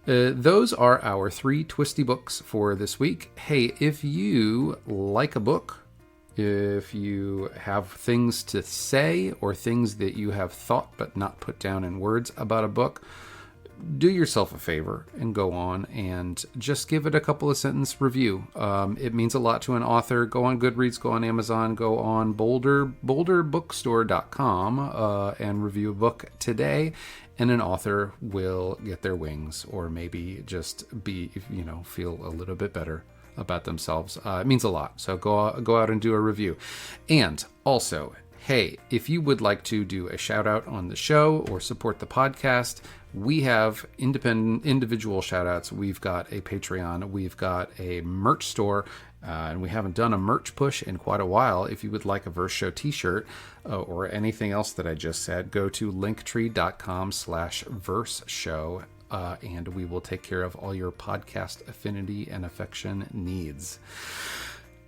Those are our 3 twisty books for this week. Hey, if you like a book, if you have things to say or things that you have thought but not put down in words about a book, do yourself a favor and go on and just give it a couple of sentence review. It means a lot to an author. Go on Goodreads, go on Amazon, go on boulderbookstore.com and review a book today, and an author will get their wings, or maybe just feel a little bit better about themselves. It means a lot. So go out and do a review. And also, hey, if you would like to do a shout out on the show or support the podcast, we have individual shout outs. We've got a Patreon, we've got a merch store, and we haven't done a merch push in quite a while. If you would like a Verse Show t-shirt or anything else that I just said, go to linktree.com/verse show, and we will take care of all your podcast affinity and affection needs.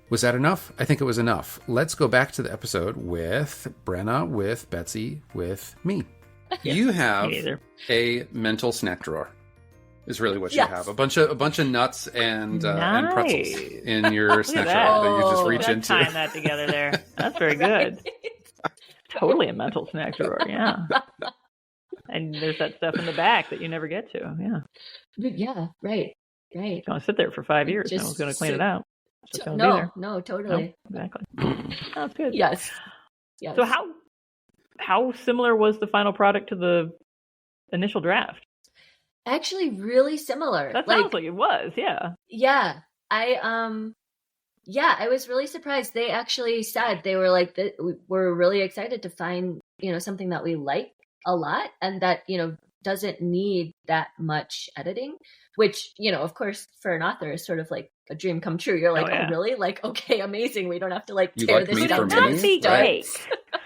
Was that enough? I think it was enough. Let's go back to the episode with Brenna, with Betsy, with me. You have a mental snack drawer. Is really what you have. A bunch of nuts and pretzels in your snack drawer that you just reach into. Tying that together there. That's very good. Totally a mental snack drawer. Yeah. And there's that stuff in the back that you never get to. Yeah. Yeah. Right. It's going to sit there for 5 years. No one's going to clean it out. No, totally. No, exactly. That's good. Yes. So how similar was the final product to the initial draft? Actually, really similar. That sounds like it was. Yeah. Yeah. I was really surprised. They actually said they were like, we're really excited to find, something that we like a lot and that, doesn't need that much editing, which, of course, for an author is sort of like a dream come true. You're like, oh, really? Like, okay, amazing. We don't have to tear this down. Not be great.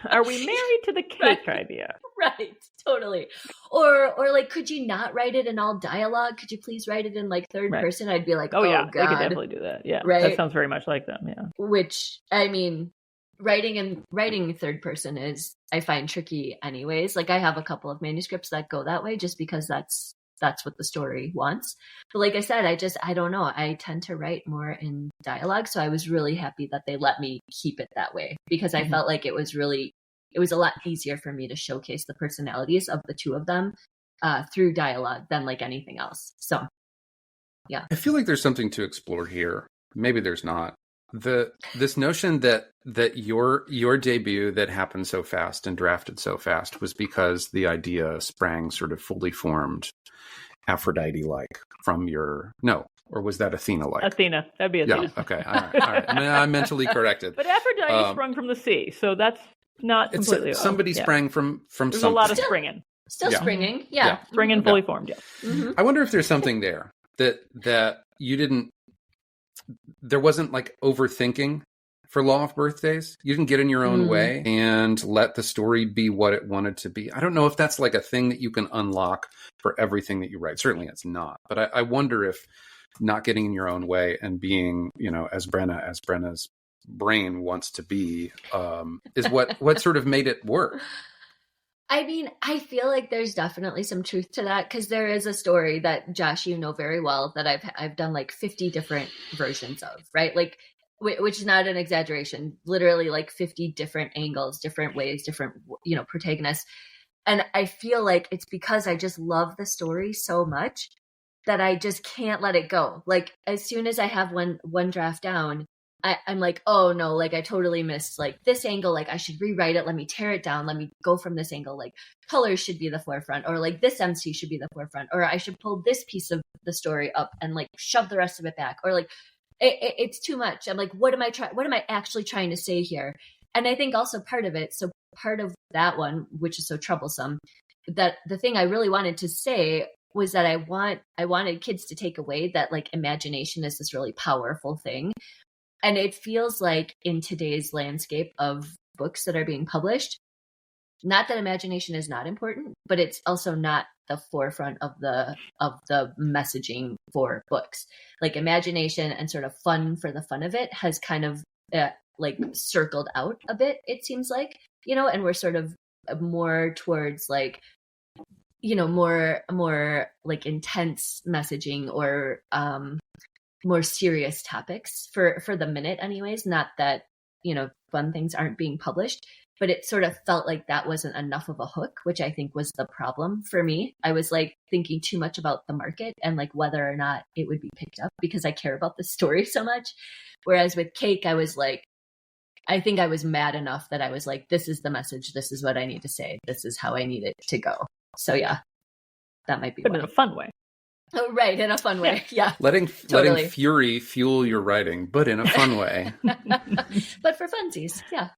Are we married to the cake idea? Right, totally. Or like, could you not write it in all dialogue? Could you please write it in like third person? I'd be like, oh yeah, God. they could definitely do that. Yeah, right. That sounds very much like them. Yeah. Which, I mean, writing third person is, I find, tricky anyways. Like, I have a couple of manuscripts that go that way just because that's what the story wants. But like I said, I don't know. I tend to write more in dialogue. So I was really happy that they let me keep it that way, because I felt like it was a lot easier for me to showcase the personalities of the two of them through dialogue than like anything else. So, yeah. I feel like there's something to explore here. Maybe there's not. This notion that your debut that happened so fast and drafted so fast was because the idea sprang sort of fully formed Aphrodite-like from or was that Athena-like? Athena. That'd be Athena. Yeah, okay. All right. I mean, I'm mentally corrected. But Aphrodite sprung from the sea, so that's not completely somebody sprang from There's something. a lot of springing. Still springing. Yeah. Springing fully formed, yeah. Mm-hmm. I wonder if there's something there that you didn't, there wasn't like overthinking for Law of Birthdays. You didn't get in your own way and let the story be what it wanted to be. I don't know if that's like a thing that you can unlock for everything that you write. Certainly it's not. But I wonder if not getting in your own way and being, as Brenna's brain wants to be, is what sort of made it work. I mean, I feel like there's definitely some truth to that, because there is a story that, Josh, you know very well, that I've done like 50 different versions of, right? Like, which is not an exaggeration, literally like 50 different angles, different ways, different, protagonists. And I feel like it's because I just love the story so much that I just can't let it go. Like, as soon as I have one draft down, I'm like, oh no, like I totally missed like this angle. Like I should rewrite it. Let me tear it down. Let me go from this angle. Like colors should be the forefront, or like this MC should be the forefront, or I should pull this piece of the story up and like shove the rest of it back, or like it's too much. I'm like, what am I actually trying to say here? And I think also part of that one, which is so troublesome, that the thing I really wanted to say was that I wanted kids to take away that like imagination is this really powerful thing. And it feels like in today's landscape of books that are being published, not that imagination is not important, but it's also not the forefront of the messaging for books. Like imagination and sort of fun for the fun of it has kind of like circled out a bit, it seems like, and we're sort of more towards like, more like intense messaging or more serious topics for the minute anyways. Not that, fun things aren't being published, but it sort of felt like that wasn't enough of a hook, which I think was the problem for me. I was like thinking too much about the market and like whether or not it would be picked up because I care about the story so much. Whereas with Cake, I was like, I think I was mad enough that I was like, this is the message. This is what I need to say. This is how I need it to go. So yeah, that might be but in a fun way. Oh, right. In a fun way. Yeah. Letting fury fuel your writing, but in a fun way. But for funsies. Yeah.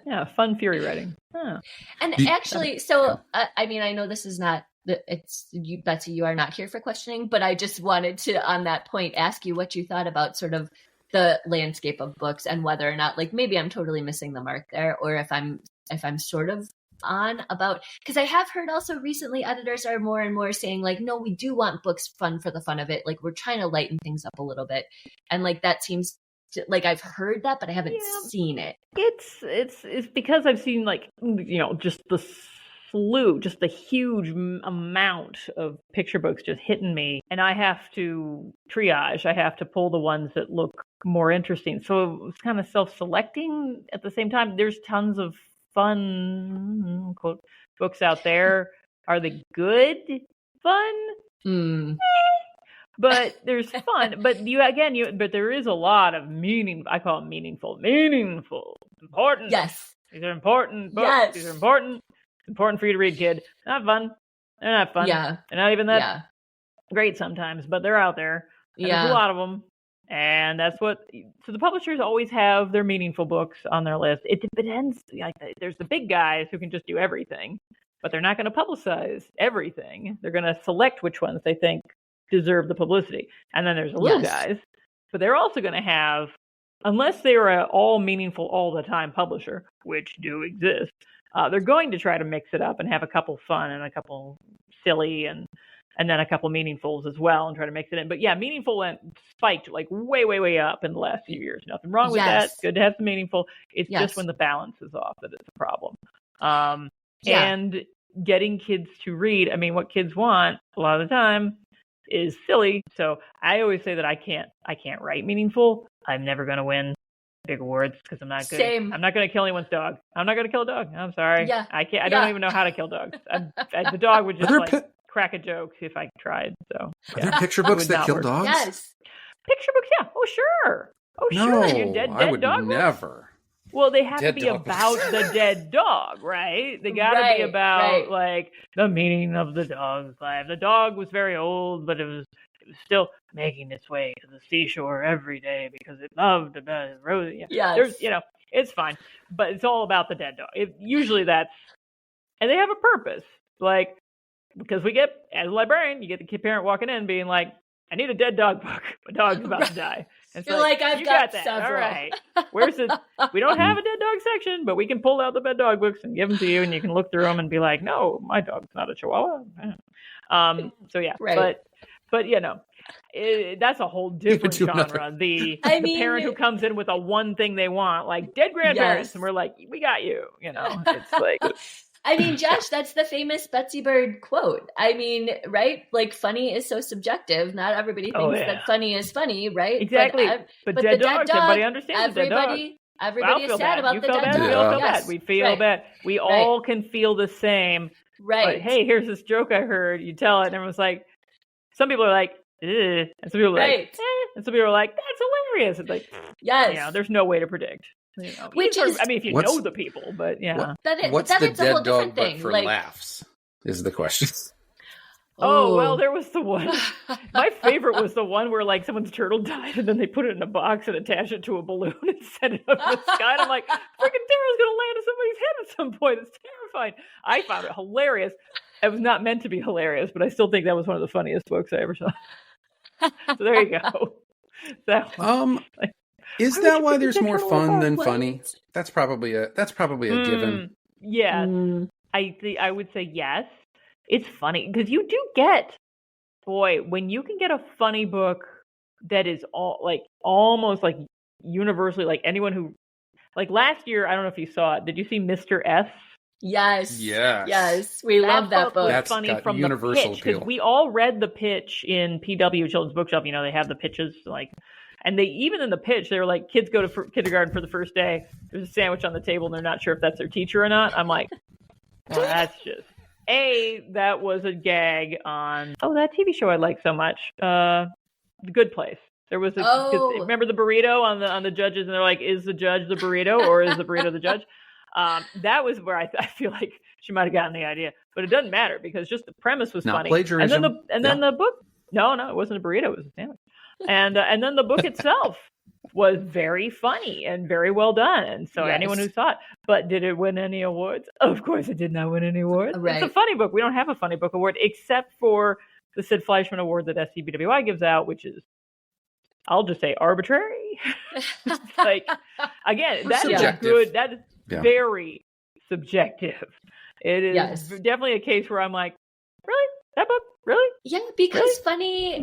Yeah. Fun fury writing. Oh. And actually, so, I mean, I know this is not, it's you, Betsy, you are not here for questioning, but I just wanted to, on that point, ask you what you thought about sort of the landscape of books and whether or not, like, maybe I'm totally missing the mark there, or if I'm sort of on about, because I have heard also recently editors are more and more saying like, no, we do want books fun for the fun of it. Like we're trying to lighten things up a little bit. And like, that seems to, like, I've heard that, but I haven't seen it. It's because I've seen like, just the huge amount of picture books just hitting me, and I have to triage. I have to pull the ones that look more interesting. So it's kind of self-selecting at the same time. There's tons of fun quote books out there. Are they good fun? But there's fun. But but there is a lot of meaning. I call it meaningful, important. Yes, these are important books. Yes. These are important for you to read, kid. Not fun. They're not fun. Yeah, they're not even that great sometimes, but they're out there. And there's a lot of them. And that's so the publishers always have their meaningful books on their list. It depends. Like, there's the big guys who can just do everything, but they're not going to publicize everything. They're going to select which ones they think deserve the publicity. And then there's the little guys, but they're also going to have unless they are an all meaningful all the time publisher, which do exist, they're going to try to mix it up and have a couple fun and a couple silly and then a couple meaningfuls as well and try to mix it in. But yeah, meaningful went spiked like way up in the last few years. Nothing wrong with that. Good to have some meaningful. It's just when the balance is off that it's a problem. And getting kids to read, I mean, what kids want a lot of the time is silly. So I always say that I can't write meaningful. I'm never going to win big awards because I'm not good. Same. I'm not going to kill anyone's dog. I'm not going to kill a dog. I'm sorry. Yeah. I can't. I don't even know how to kill dogs. The dog would just crack a joke if I tried. So are there picture books that kill dogs? Yes. Picture books, yeah. Oh sure. No, dead I would dog never. Books? Well, they have to be dog about the dead dog, right? They got to be about like the meaning of the dog's life. The dog was very old, but it was still making its way to the seashore every day because it loved the rose. Yes. There's, it's fine, but it's all about the dead dog. Usually and they have a purpose, like. Because we get, as a librarian, you get the parent walking in being like, I need a dead dog book. My dog's about to die. And You're like, I've got that. Several. All right. Where's it? We don't have a dead dog section, but we can pull out the dead dog books and give them to you, and you can look through them and be like, no, my dog's not a Chihuahua. So yeah, right. but that's a whole different genre. The parent who comes in with a one thing they want, like dead grandparents, and we're like, we got you. It's like. I mean, Josh, that's the famous Betsy Bird quote. I mean, right? Like, funny is so subjective. Not everybody thinks that funny is funny, right? Exactly. But dead dogs, everybody understands the dead dog. Everybody is sad about the dead dog. We all feel bad. We feel bad. We all can feel the same. Right. But, hey, here's this joke I heard. You tell it, and everyone's like, some people are like, eh. And some people are like, eh. And some people are like, that's hilarious. It's like, there's no way to predict. Which is, I mean, if you know the people, but what's the dead dog but for laughs? Is the question. Oh, well, there was the one. My favorite was the one where like someone's turtle died and then they put it in a box and attach it to a balloon and send it up to the sky. And I'm like, freaking turtle's gonna land on somebody's head at some point. It's terrifying. I found it hilarious. It was not meant to be hilarious, but I still think that was one of the funniest books I ever saw. So there you go. Is that why there's more fun than funny? That's probably a given. Yeah, I would say yes. It's funny because you do get, when you can get a funny book that is almost like universally like anyone who, like last year, I don't know if you saw it. Did you see Mr. S? Yes. Yes. We love that book. That's funny from universal the pitch because we all read the pitch in PW Children's Bookshelf. They have the pitches like. And they, even in the pitch, they were like, kids go to kindergarten for the first day. There's a sandwich on the table, and they're not sure if that's their teacher or not. I'm like, well, that's just... that was a gag on... that TV show I like so much. The Good Place. There was remember the burrito on the judges, and they're like, is the judge the burrito, or is the burrito the judge? That was where I feel like she might have gotten the idea. But it doesn't matter, because just the premise was funny. Plagiarism. And then the book... No, it wasn't a burrito. It was a sandwich. And then the book itself was very funny and very well done. And so anyone who saw it, but did it win any awards? Of course it did not win any awards. Right. It's a funny book. We don't have a funny book award except for the Sid Fleischman Award that SCBWI gives out, which is, I'll just say, arbitrary. Like, again, that is very subjective. It is definitely a case where I'm like, really? That book? Really? Yeah, because funny.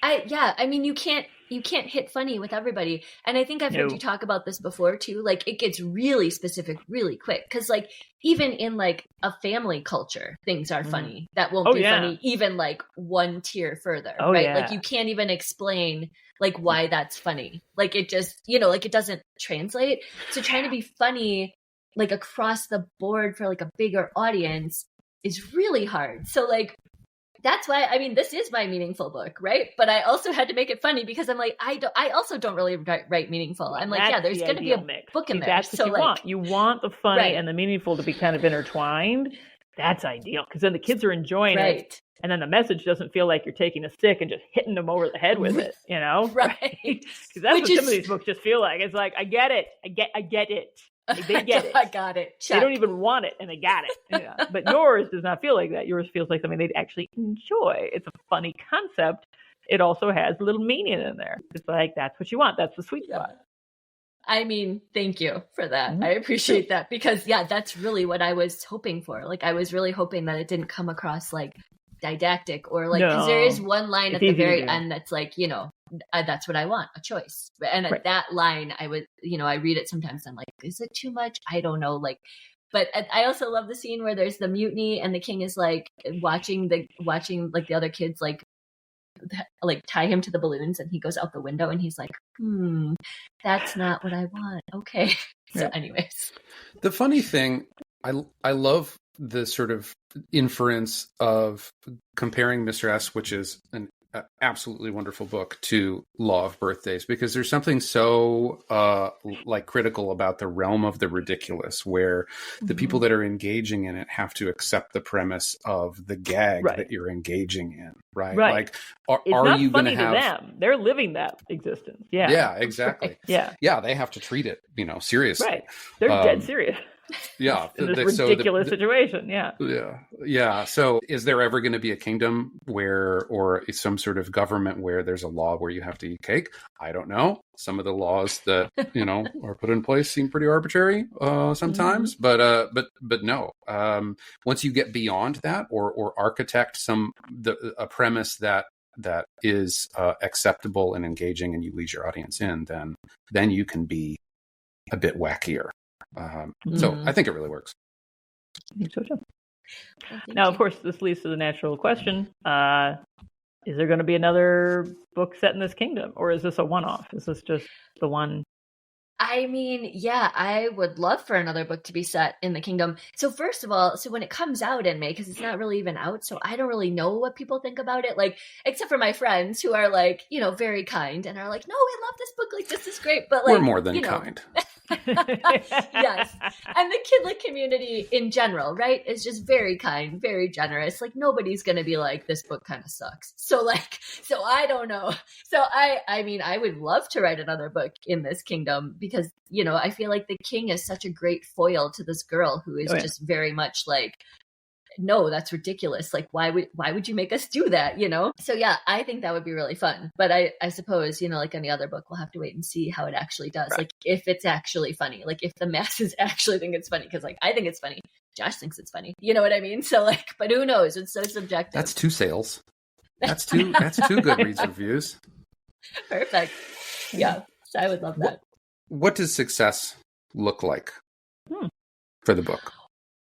I mean, you can't hit funny with everybody. And I think I've heard you talk about this before too. Like, it gets really specific really quick. Because like, even in like a family culture, things are funny that won't be funny even like one tier further, right? Yeah. Like, you can't even explain like why that's funny. Like, it just, like it doesn't translate. So trying to be funny like across the board for like a bigger audience is really hard. So like, that's why, I mean, this is my meaningful book, right? But I also had to make it funny because I'm like, I also don't really write meaningful. I'm like, there's going to be a book in there. That's what you want. You want the funny and the meaningful to be kind of intertwined. That's ideal because then the kids are enjoying it. And then the message doesn't feel like you're taking a stick and just hitting them over the head with it, Right. Because that's what some of these books just feel like. It's like, I get it. I get it. They get it. I got it. Check. They don't even want it, and they got it. But yours does not feel like that. Yours feels like something they'd actually enjoy. It's a funny concept. It also has a little meaning in there. It's like, that's what you want. That's the sweet spot. I mean, thank you for that. Mhm. I appreciate that because that's really what I was hoping for. Like I was really hoping that it didn't come across like didactic or like, because there is one line at the very end that's like, that's what I want, a choice. And at that line, I would, I read it sometimes. I'm like, is it too much? I don't know. Like, but I also love the scene where there's the mutiny and the king is like watching like the other kids like tie him to the balloons, and he goes out the window and he's like, that's not what I want. Okay. So anyways, the funny thing, I love the sort of inference of comparing Mr. S, which is an absolutely wonderful book, to Law of Birthdays, because there's something so like critical about the realm of the ridiculous, where the people that are engaging in it have to accept the premise of the gag that you're engaging in, right? Like, are you going to have them? They're living that existence. Yeah, exactly. Yeah, they have to treat it, seriously. Right, they're dead serious. Yeah, in this ridiculous situation. Yeah. So, is there ever going to be a kingdom or some sort of government where there's a law where you have to eat cake? I don't know. Some of the laws that are put in place seem pretty arbitrary sometimes, but no. Once you get beyond that, or architect a premise that is acceptable and engaging, and you lead your audience in, then you can be a bit wackier. So I think it really works. I think so too. Now, of course, this leads to the natural question: is there going to be another book set in this kingdom, or is this a one-off? Is this just the one? I mean, I would love for another book to be set in the kingdom. So first of all, when it comes out in May, because it's not really even out, so I don't really know what people think about it, like, except for my friends who are like, very kind and are like, no, we love this book, like, this is great, but like, we're more than kind. Yes. And the Kidlit community in general, right, is just very kind, very generous. Like, nobody's going to be like, this book kind of sucks. So I don't know. So I mean, I would love to write another book in this kingdom because, I feel like the king is such a great foil to this girl who is just very much like, no, that's ridiculous. Like, why would you make us do that? So I think that would be really fun. But I suppose, like any other book, we'll have to wait and see how it actually does. Right. Like, if it's actually funny, like if the masses actually think it's funny, because like I think it's funny, Josh thinks it's funny. You know what I mean? So like, but who knows? It's so subjective. That's 2 sales. That's 2 Goodreads reviews. Perfect. Yeah. So I would love that. What does success look like for the book?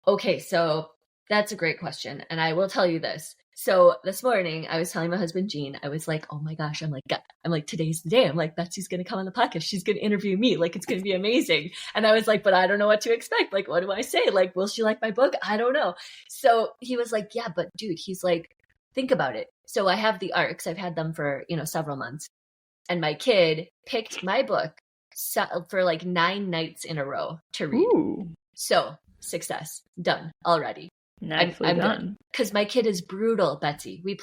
Okay, so that's a great question. And I will tell you this. So this morning I was telling my husband, Gene, I was like, oh my gosh, I'm like, today's the day. I'm like, Betsy's going to come on the podcast. She's going to interview me. Like, it's going to be amazing. And I was like, but I don't know what to expect. Like, what do I say? Like, will she like my book? I don't know. So he was like, yeah, but dude, he's like, think about it. So I have the ARCs. I've had them for, several months. And my kid picked my book for like 9 nights in a row to read. Ooh. So success done already. Nicely done. Because my kid is brutal, Betsy. We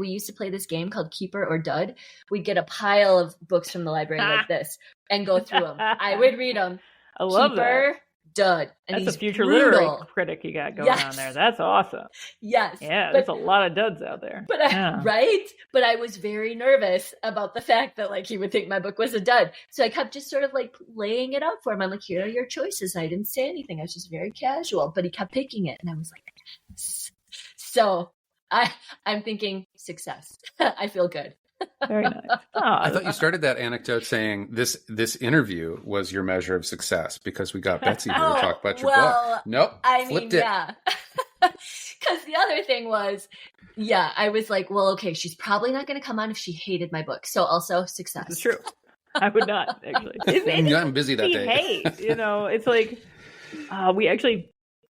used to play this game called Keeper or Dud. We'd get a pile of books from the library like this and go through them. I would read them. I love Keeper, that. Dud. And that's a future brutal. literary critic you got going on there. That's awesome. Yes. Yeah, there's a lot of duds out there. But right? But I was very nervous about the fact that like he would think my book was a dud. So I kept just sort of like laying it out for him. I'm like, here are your choices. I didn't say anything. I was just very casual. But he kept picking it. And I was like, yes. So I'm thinking success. I feel good. Very nice. Oh, I thought you started that anecdote saying this interview was your measure of success because we got Betsy here to talk about your book. Nope. Flipped it. Yeah. Because the other thing was, I was like, well, okay, she's probably not going to come on if she hated my book. So also success. It's true. I would not, actually. I'm busy that day. It's like,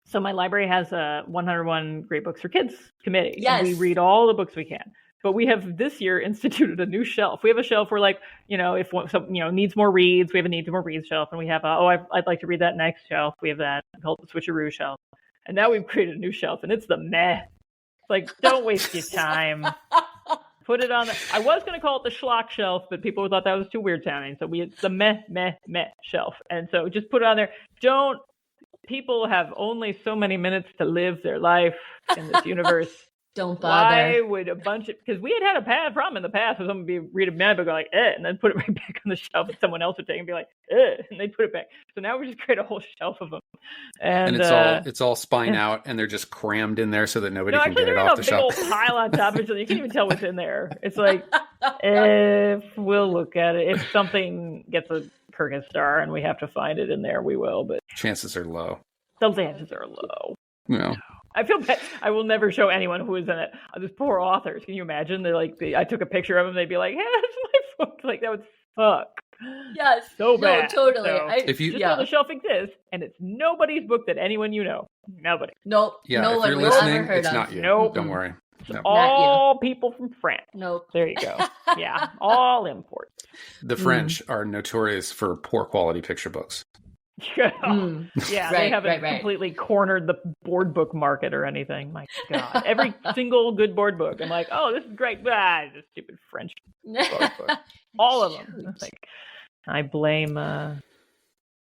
so my library has a 101 Great Books for Kids committee. Yes. And we read all the books we can. But we have this year instituted a new shelf. We have a shelf where, like, if needs more reads, we have a needs more reads shelf, and we have I'd like to read that next shelf. We have that called the switcheroo shelf, and now we've created a new shelf, and it's the meh. Like, don't waste your time. Put it on. I was going to call it the schlock shelf, but people thought that was too weird sounding, so it's the meh shelf, and so just put it on there. People have only so many minutes to live their life in this universe. Don't bother. Why would a bunch of, because we had a problem in the past where someone would read a man book, go like, and then put it right back on the shelf, and someone else would take it and be like, and they put it back. So now we just create a whole shelf of them. And it's all spine out, and they're just crammed in there so that nobody can get it off the shelf. There's a big old pile on top of it, so you can't even tell what's in there. It's like, we'll look at it. If something gets a Kirkus star and we have to find it in there, we will, but chances are low. Some chances are low. No. I feel bad. I will never show anyone who is in it. Those poor authors. Can you imagine? They're like, I took a picture of them. They'd be like, "Hey, that's my book." Like that would suck. Yes. So bad. No, totally. So, if you just know the shelf exists, and it's nobody's book that anyone you know. Nobody. Nope. Yeah. No if one you're we've listening, ever heard it's of. not you. Nope. Don't worry. No. All people from France. Nope. There you go. Yeah. All imports. The French are notorious for poor quality picture books. Yeah, Right, they haven't right. completely cornered the board book market or anything. My God, every single good board book, I'm like, oh, this is great. This stupid French board book. All of them. It's like, I blame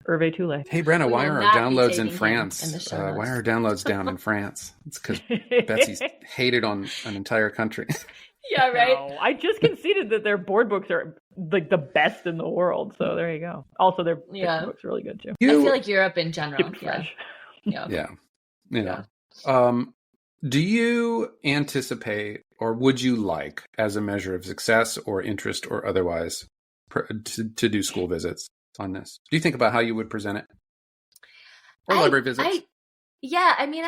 Hervé Toulet. Hey, Brenna, We why will are our not be downloads taking in him France? in the show Why notes. are our downloads down in France? It's because Betsy's hated on an entire country. Yeah, right. No, I just conceded that their board books are like the best in the world. So there you go. Also, their picture books are really good too. I feel like Europe in general. Stupid French. Yeah. Do you anticipate, or would you like, as a measure of success or interest or otherwise, to do school visits on this? Do you think about how you would present it? Or library visits? I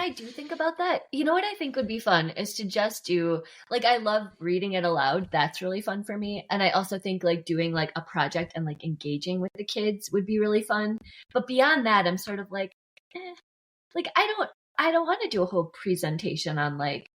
do think about that. You know what I think would be fun is to just do, like, I love reading it aloud. That's really fun for me. And I also think like doing like a project and like engaging with the kids would be really fun. But beyond that, I'm sort of like, like, I don't want to do a whole presentation on like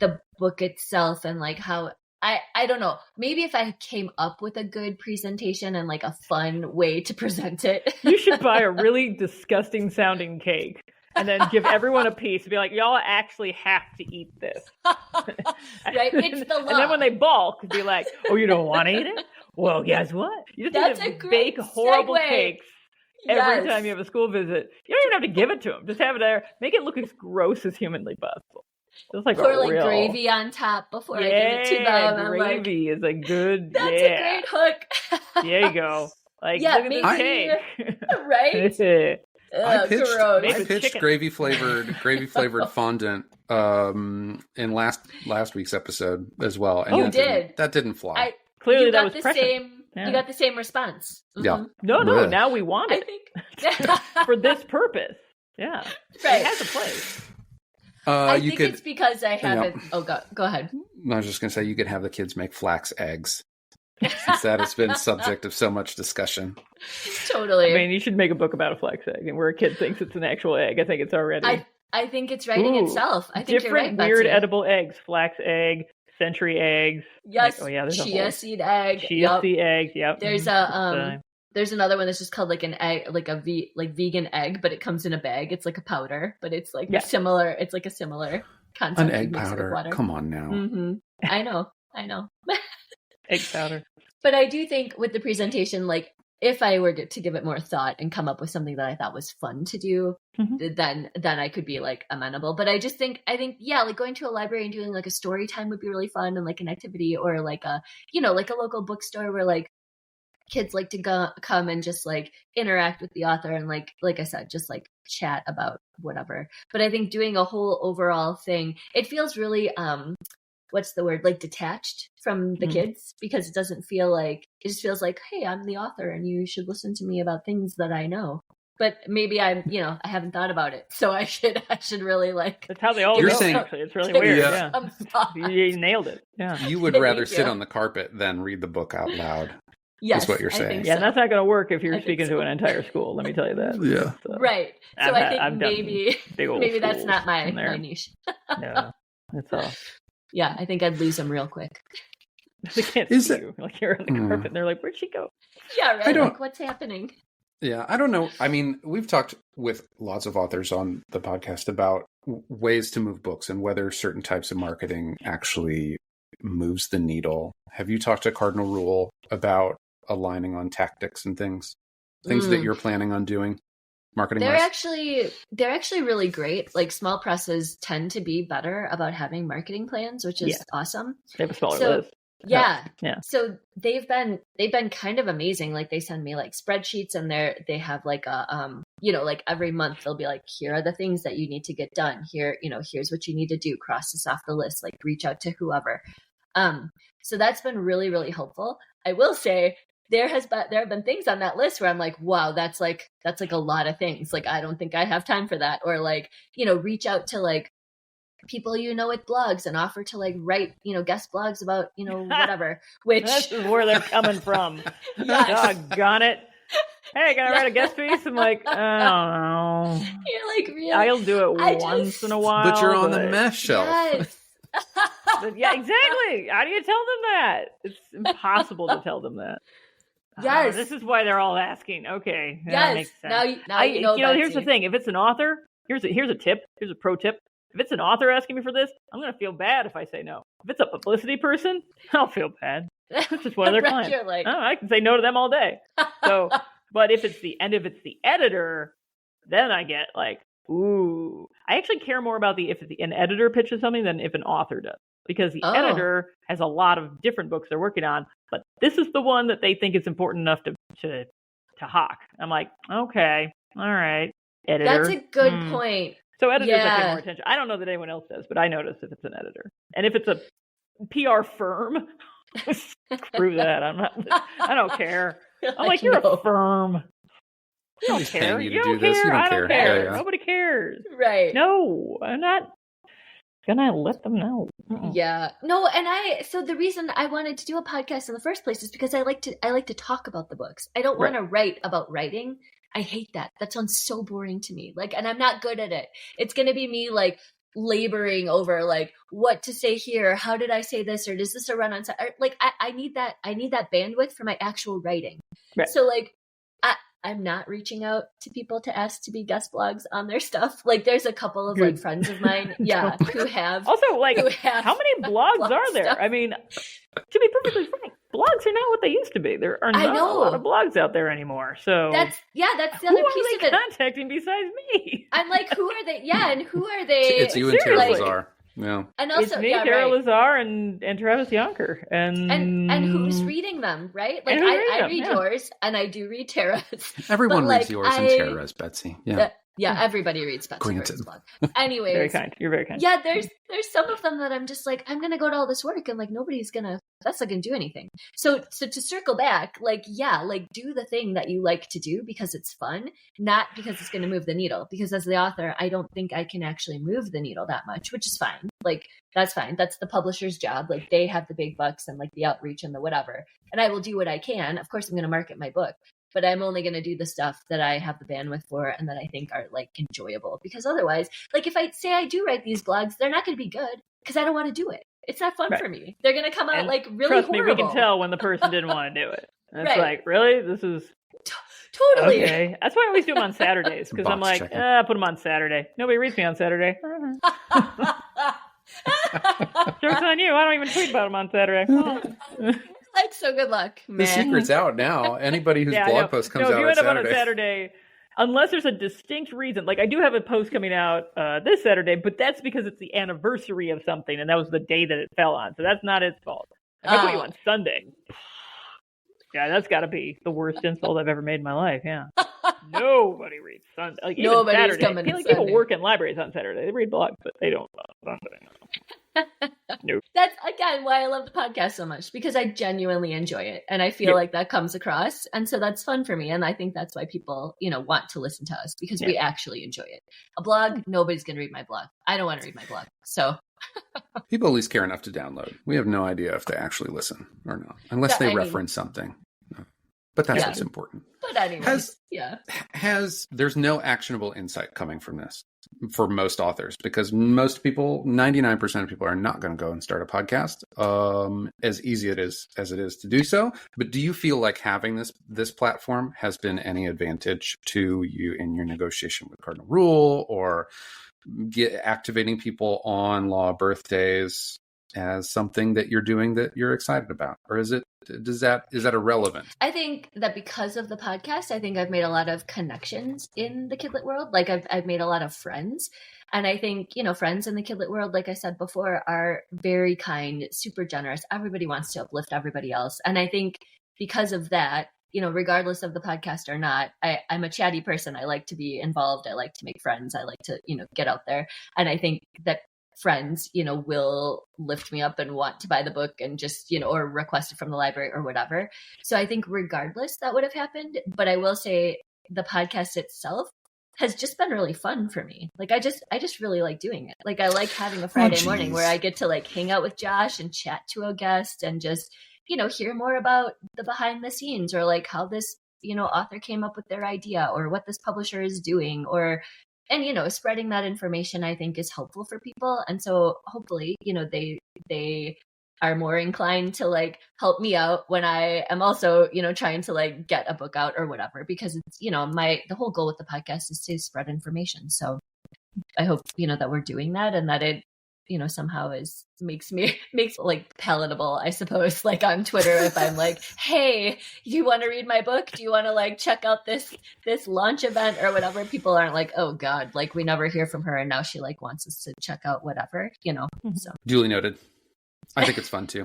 the book itself and like how I don't know. Maybe if I came up with a good presentation and like a fun way to present it. You should buy a really disgusting sounding cake and then give everyone a piece and be like, y'all actually have to eat this. Right? It's the law. And then when they balk, be like, oh, you don't want to eat it? Well, guess what? You just need to bake horrible cakes every time you have a school visit. You don't even have to give it to them. Just have it there. Make it look as gross as humanly possible. Just like pour like gravy on top before I give it to them. Gravy is a good. That's a great hook. There you go. Like, look at this cake. Right? I pitched gravy flavored fondant in last week's episode as well, and that didn't fly. Clearly, that was pressure. You got the same response. Mm-hmm. Yeah. No. Now we want it. I think for this purpose. Yeah. Right. It has a place. I think it's because I haven't. Oh, go ahead. I was just going to say you could have the kids make flax eggs, since that has been subject of so much discussion. Totally. I mean, you should make a book about a flax egg, and where a kid thinks it's an actual egg. I think it's already. I think it's writing itself. I think different you're right, Betsy. weird edible eggs: flax egg, century eggs. Yes. Like, there's chia seed egg. Chia seed eggs. Yep. There's there's another one that's just called like an egg, like a vegan egg, but it comes in a bag. It's like a powder, but it's like similar. It's like a similar concept. An egg powder. Come on now. Mm-hmm. I know. Egg powder. But I do think with the presentation, like if I were to give it more thought and come up with something that I thought was fun to do, then I could be like amenable. But I think like going to a library and doing like a story time would be really fun, and like an activity, or like a like a local bookstore where like kids like to come and just like interact with the author and like I said, just like chat about whatever. But I think doing a whole overall thing, it feels really what's the word, like detached from the kids, because it just feels like, hey, I'm the author and you should listen to me about things that I know. But maybe I haven't thought about it, so I should really like. That's how they all go. Actually, it's really weird. Yeah. You nailed it. Yeah. You would rather sit on the carpet than read the book out loud. Yes, is what you're saying. Yeah, and that's not going to work if you're speaking to an entire school. Let me tell you that. Yeah. So, right. So I think maybe that's not my niche. Yeah, that's all. Yeah, I think I'd lose them real quick. They can't see you. Like you're on the carpet, and they're like, "Where'd she go?" Yeah, right. Like, what's happening? Yeah, I don't know. I mean, we've talked with lots of authors on the podcast about ways to move books and whether certain types of marketing actually moves the needle. Have you talked to Cardinal Rule about aligning on tactics and things that you're planning on doing? marketing They're wise? they're actually really great. Like small presses tend to be better about having marketing plans, which is awesome. They have a smaller So list. yeah. Yeah. So they've been kind of amazing. Like they send me like spreadsheets, and they have like a like every month they'll be like, here are the things that you need to get done. Here, here's what you need to do. Cross this off the list. Like reach out to whoever. So that's been really, really helpful. I will say there have been things on that list where I'm like, wow, that's like a lot of things. Like I don't think I have time for that. Or like, reach out to like people with blogs and offer to like write guest blogs about whatever, which this is where they're coming from. Yes. Doggone it. Hey, can I write a guest piece? I'm like, I don't know. You're like, really? I'll do it once in a while. But you're on the mess shelf. Yes. Yeah, exactly. How do you tell them that? It's impossible to tell them that. Yes. This is why they're all asking. Okay. Yes. That makes sense. Now you know, here's the thing. If it's an author, here's a tip. Here's a pro tip. If it's an author asking me for this, I'm going to feel bad if I say no. If it's a publicity person, I'll feel bad. It's just one of their clients. You're like... I can say no to them all day. So, but if it's the editor, then I get like, ooh. I actually care more about if an editor pitches something than if an author does. Because the editor has a lot of different books they're working on, but this is the one that they think is important enough to hawk. I'm like, okay, all right, editor. That's a good point. So editors I pay more attention. I don't know that anyone else does, but I notice if it's an editor. And if it's a PR firm, screw that. I don't care. I'm like, you're a firm. You don't care. You don't care. I don't care. Yeah. Nobody cares. Right. No, I'm not gonna let them know. Yeah. No, and so the reason I wanted to do a podcast in the first place is because I like to talk about the books. I don't want to write about writing. I hate that. That sounds so boring to me. Like, and I'm not good at it. It's going to be me like laboring over like what to say here. How did I say this? Or does this a run on? Like, I need that bandwidth for my actual writing. Right. So like, I'm not reaching out to people to ask to be guest blogs on their stuff. Like there's a couple of like friends of mine, who have also like how many blogs are there? Stuff. I mean, to be perfectly frank, blogs are not what they used to be. There are not a lot of blogs out there anymore. So that's the other piece of it. Contacting besides me? I'm like, who are they? Yeah, and who are they? It's you and Tara Lazar. Yeah. And also, it's me, Tara Lazar, and Travis Yonker. And who's reading them, right? Like I read yours, and I do read Tara's. Everyone reads yours and Tara's, Betsy. Yeah. Everybody reads Betsy Bird's blog. Anyways. Very kind. You're very kind. Yeah, there's some of them that I'm just like, I'm going to go to all this work, and like that's not going to do anything. So to circle back, like, do the thing that you like to do because it's fun, not because it's going to move the needle. Because as the author, I don't think I can actually move the needle that much, which is fine. Like, that's fine. That's the publisher's job. Like, they have the big bucks and like the outreach and the whatever. And I will do what I can. Of course, I'm going to market my book, but I'm only going to do the stuff that I have the bandwidth for and that I think are like enjoyable. Because otherwise, like if I say I do write these blogs, they're not going to be good because I don't want to do it. It's not fun for me. They're going to come out like really trust horrible. Me, we can tell when the person didn't want to do it. It's like, really? This is... Totally. Okay. That's why I always do them on Saturdays because I'm like, put them on Saturday. Nobody reads me on Saturday. Joke's on you. I don't even tweet about them on Saturday. Like, so good luck, man. The secret's out now. Anybody whose blog post comes out if you end up Saturday. On a Saturday, unless there's a distinct reason, like I do have a post coming out this Saturday, but that's because it's the anniversary of something, and that was the day that it fell on, so that's not its fault. If I put you on Sunday, that's got to be the worst insult I've ever made in my life. Yeah, nobody reads Sunday. Like, nobody's coming. Like people work in libraries on Saturday. They read blogs, but they don't on Sunday. Nope. That's again why I love the podcast so much, because I genuinely enjoy it and I feel like that comes across, and so that's fun for me, and I think that's why people want to listen to us, because we actually enjoy it. A blog, nobody's gonna read my blog. I don't want to read my blog, so people at least care enough to download. We have no idea if they actually listen or not, unless they reference something. But that's what's important. But anyways, there's no actionable insight coming from this for most authors, because most people, 99% of people, are not going to go and start a podcast. As easy as it is to do so. But do you feel like having this platform has been any advantage to you in your negotiation with Cardinal Rule, or activating people on law birthdays? as something that you're doing that you're excited about? Or is that irrelevant? I think that because of the podcast, I think I've made a lot of connections in the Kidlit world. Like I've made a lot of friends. And I think, friends in the Kidlit world, like I said before, are very kind, super generous. Everybody wants to uplift everybody else. And I think because of that, regardless of the podcast or not, I'm a chatty person. I like to be involved. I like to make friends. I like to, get out there. And I think that friends, will lift me up and want to buy the book and just, or request it from the library or whatever. So I think regardless that would have happened. But I will say the podcast itself has just been really fun for me. Like I just really like doing it. Like I like having a Friday morning where I get to like hang out with Josh and chat to a guest and just, hear more about the behind the scenes or like how this, author came up with their idea or what this publisher is doing and spreading that information I think is helpful for people. And so hopefully, they are more inclined to like help me out when I am also, trying to like get a book out or whatever, because it's, the whole goal with the podcast is to spread information. So I hope, that we're doing that and that it, somehow makes like palatable, I suppose, like on Twitter, if I'm like, hey, you want to read my book? Do you want to like check out this launch event or whatever? People aren't like, oh God, like we never hear from her. And now she like wants us to check out whatever, so. Duly noted. I think it's fun too.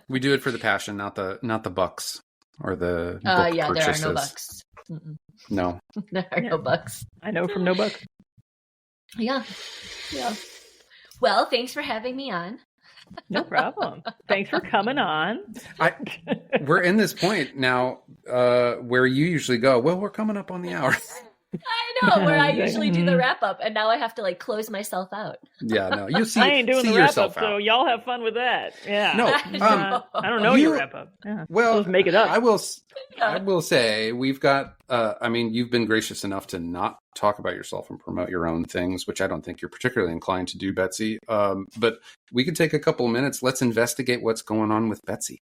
We do it for the passion, not the bucks or the book purchases. There are no bucks. Mm-mm. No. There are no bucks. I know from no bucks. Yeah. Well, thanks for having me on. No problem. Thanks for coming on. We're in this point now where you usually go, well, we're coming up on the hour. I know, where I usually do the wrap up, and now I have to like close myself out. Yeah, no, you see, I ain't doing see the wrap up, out. so y'all have fun with that. Yeah. No, I don't know your wrap up. Yeah. Well, just make it up. I will say we've got. You've been gracious enough to not talk about yourself and promote your own things, which I don't think you're particularly inclined to do, Betsy. But we could take a couple of minutes. Let's investigate what's going on with Betsy.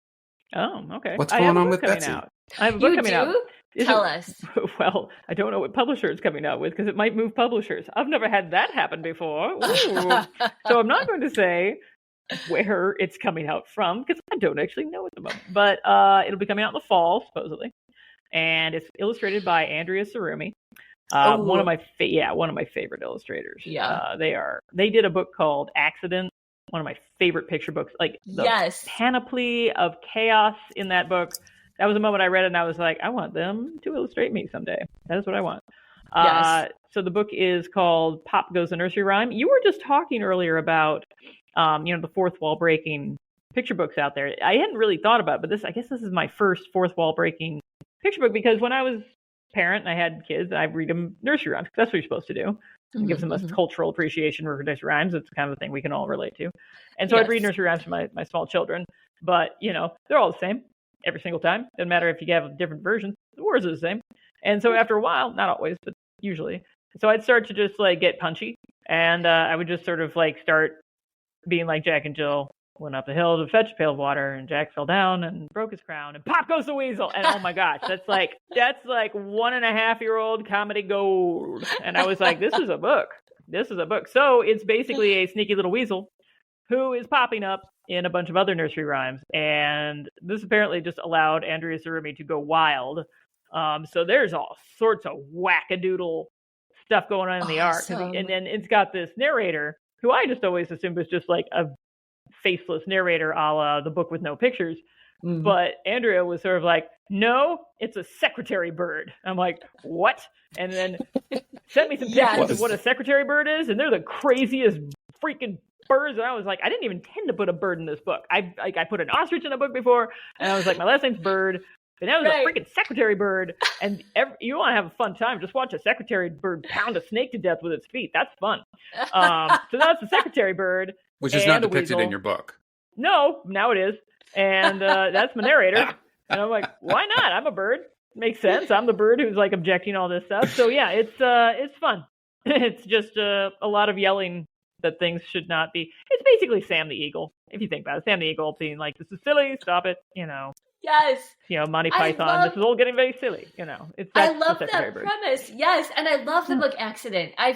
Oh, okay. What's going on with Betsy? I have a book coming out. Tell us. Well, I don't know what publisher it's coming out with because it might move publishers. I've never had that happen before. So I'm not going to say where it's coming out from because I don't actually know at the moment. But it'll be coming out in the fall, supposedly. And it's illustrated by Andrea Sarumi. One of my favorite illustrators. Yeah. They did a book called Accident, one of my favorite picture books. Like the panoply of chaos in that book. That was a moment I read it and I was like, I want them to illustrate me someday. That is what I want. Yes. So the book is called Pop Goes the Nursery Rhyme. You were just talking earlier about, the fourth wall breaking picture books out there. I hadn't really thought about it, but I guess this is my first fourth wall breaking picture book because when I was a parent and I had kids, I read them nursery rhymes because that's what you're supposed to do. It gives them a cultural appreciation for nursery rhymes. It's kind of a thing we can all relate to. And so I'd read nursery rhymes to my small children, but they're all the same. Every single time. Doesn't matter if you have a different version. The words are the same. And so after a while, not always, but usually. So I'd start to just like get punchy. And I would just sort of like start being like Jack and Jill went up the hill to fetch a pail of water and Jack fell down and broke his crown and pop goes the weasel. And oh my gosh, that's like 1.5-year-old comedy gold. And I was like, this is a book. So it's basically a sneaky little weasel who is popping up in a bunch of other nursery rhymes. And this apparently just allowed Andrea Sarumi to go wild. So there's all sorts of wackadoodle stuff going on in the art. And then it's got this narrator who I just always assumed was just like a faceless narrator a la the book with no pictures. Mm-hmm. But Andrea was sort of like, no, it's a secretary bird. I'm like, what? And then sent me some pictures of what a secretary bird is. And they're the craziest freaking birds. And I was like, I didn't even intend to put a bird in this book. I put an ostrich in a book before, and I was like, my last name's Bird, but now there's a freaking secretary bird. And you want to have a fun time, just watch a secretary bird pound a snake to death with its feet. That's fun. So that's the secretary bird, which is not depicted in your book. No, now it is, and that's my narrator. And I'm like, why not? I'm a bird. Makes sense. I'm the bird who's like objecting all this stuff. So yeah, it's fun. It's just a lot of yelling that things should not be. It's basically Sam the Eagle, if you think about it. Sam the Eagle being like, this is silly, stop it, Yes. Monty Python. This is all getting very silly. I love that premise. Yes, and I love the book Accident. I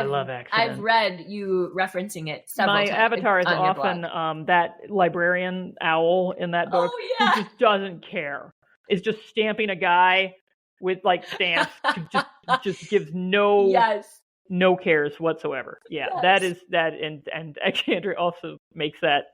love Accident. I've read you referencing it several times. My avatar is often that librarian owl in that book who just doesn't care. Is just stamping a guy with like stamps. just gives no cares whatsoever. Yeah, that is that, and Andrew also makes that.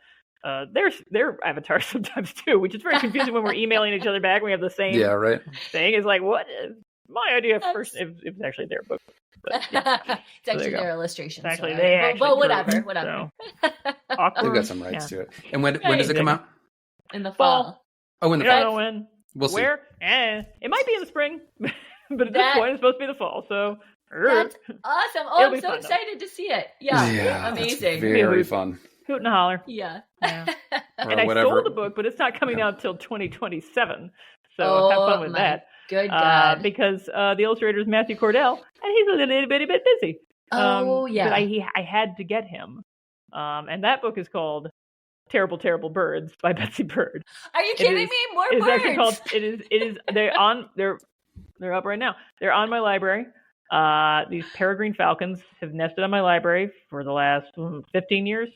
Their avatars sometimes too, which is very confusing when we're emailing each other back. We have the same thing. It's like, what is my idea first? If it's actually their book, but, it's actually their illustration. It's actually they actually. But whatever. So, awkward. They've got some rights to it. And when does it come out? In the fall. Oh, in the fall. I don't know when. We'll see. Where? It might be in the spring, but at this point, it's supposed to be the fall. So. That's awesome. Oh, I'm so excited to see it. Yeah, amazing. Very fun. Hoot and holler. Yeah. And I sold the book, but it's not coming out till 2027. So have fun with that. Good God. Because the illustrator is Matthew Cordell, and he's a little bit busy. But I had to get him. And that book is called Terrible, Terrible Birds by Betsy Bird. Are you kidding me? More birds. It's actually called. It is. They're up right now. They're on my library. These peregrine falcons have nested on my library for the last 15 years.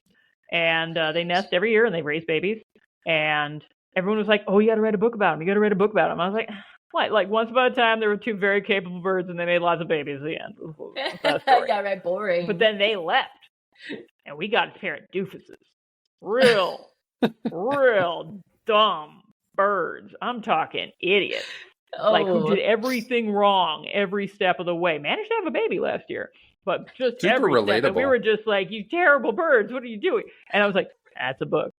And they nest every year and they raise babies. And everyone was like, oh, you got to write a book about them. You got to write a book about them. I was like, what? Like once upon a time, there were two very capable birds and they made lots of babies at the end. Yeah, right, boring. But then they left. And we got a pair of doofuses. Real dumb birds. I'm talking idiots. Like who did everything wrong every step of the way. Managed to have a baby last year. But just super every relatable. step, we were just like, you terrible birds, what are you doing? And I was like, that's a book.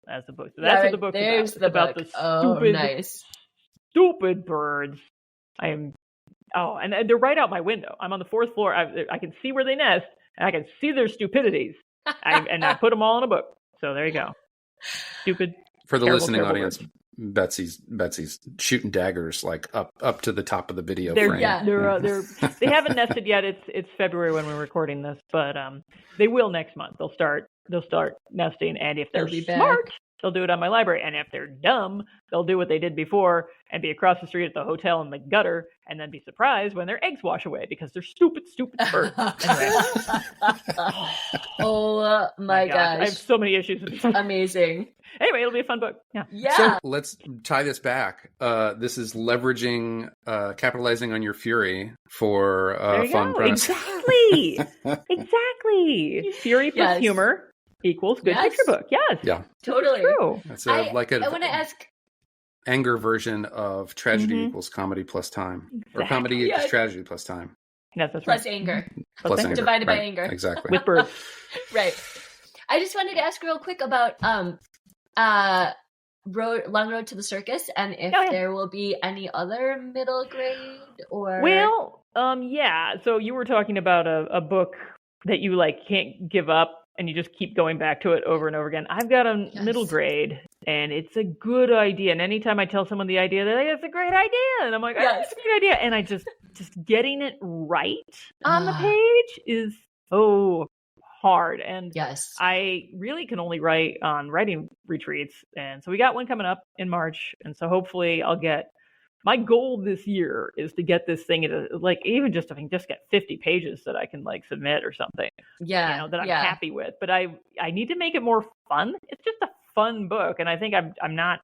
That's a book. So that's what the book's about. It's about the stupid birds. And they're right out my window. I'm on the 4th floor. I can see where they nest, and I can see their stupidities. And I put them all in a book. So there you go. Stupid. For the listening audience, birds. Betsy's shooting daggers like up to the top of the video frame. They haven't nested yet. It's February when we're recording this, but they will next month. They'll start nesting, and if they're smart, they'll do it on my library. And if they're dumb, they'll do what they did before and be across the street at the hotel in the gutter, and then be surprised when their eggs wash away because they're stupid birds. Anyway. Oh my gosh! I have so many issues with this. Amazing. Anyway, it'll be a fun book. Yeah. So let's tie this back. This is leveraging, capitalizing on your fury for fun premise. Exactly. Fury plus humor equals good picture book. Yes. Yeah. Totally. True. That's I want to ask. Anger version of tragedy equals comedy plus time, or comedy equals tragedy plus time. Yes, that's plus right. Anger. Plus anger. Divided by anger. Exactly. With birds. Right. I just wanted to ask real quick about Long Road to the Circus, and if there will be any other middle grade or. Well, yeah. So you were talking about a book that you can't give up. And you just keep going back to it over and over again. I've got a middle grade, and it's a good idea. And anytime I tell someone the idea, they're like, "It's a great idea," and I'm like, "It's a great idea." And I just getting it right on the page is so hard. And I really can only write on writing retreats. And so we got one coming up in March, and so hopefully I'll get. My goal this year is to get this thing into even just if I can just get 50 pages that I can submit or something. Yeah. That I'm happy with. But I need to make it more fun. It's just a fun book, and I think I'm not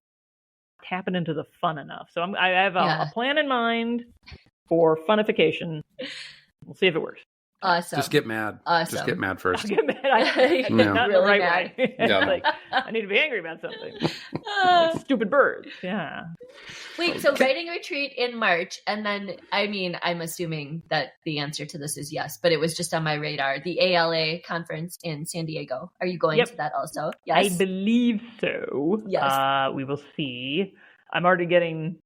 tapping into the fun enough. So I have a plan in mind for funification. We'll see if it works. Awesome. Just get mad. Awesome. Just get mad first. I'll get mad. Not really the right mad. way. Yeah. I need to be angry about something. Stupid birds. Yeah. Wait, so writing retreat in March, and then, I'm assuming that the answer to this is yes, but it was just on my radar. The ALA conference in San Diego. Are you going to that also? Yes. I believe so. Yes. We will see. I'm already getting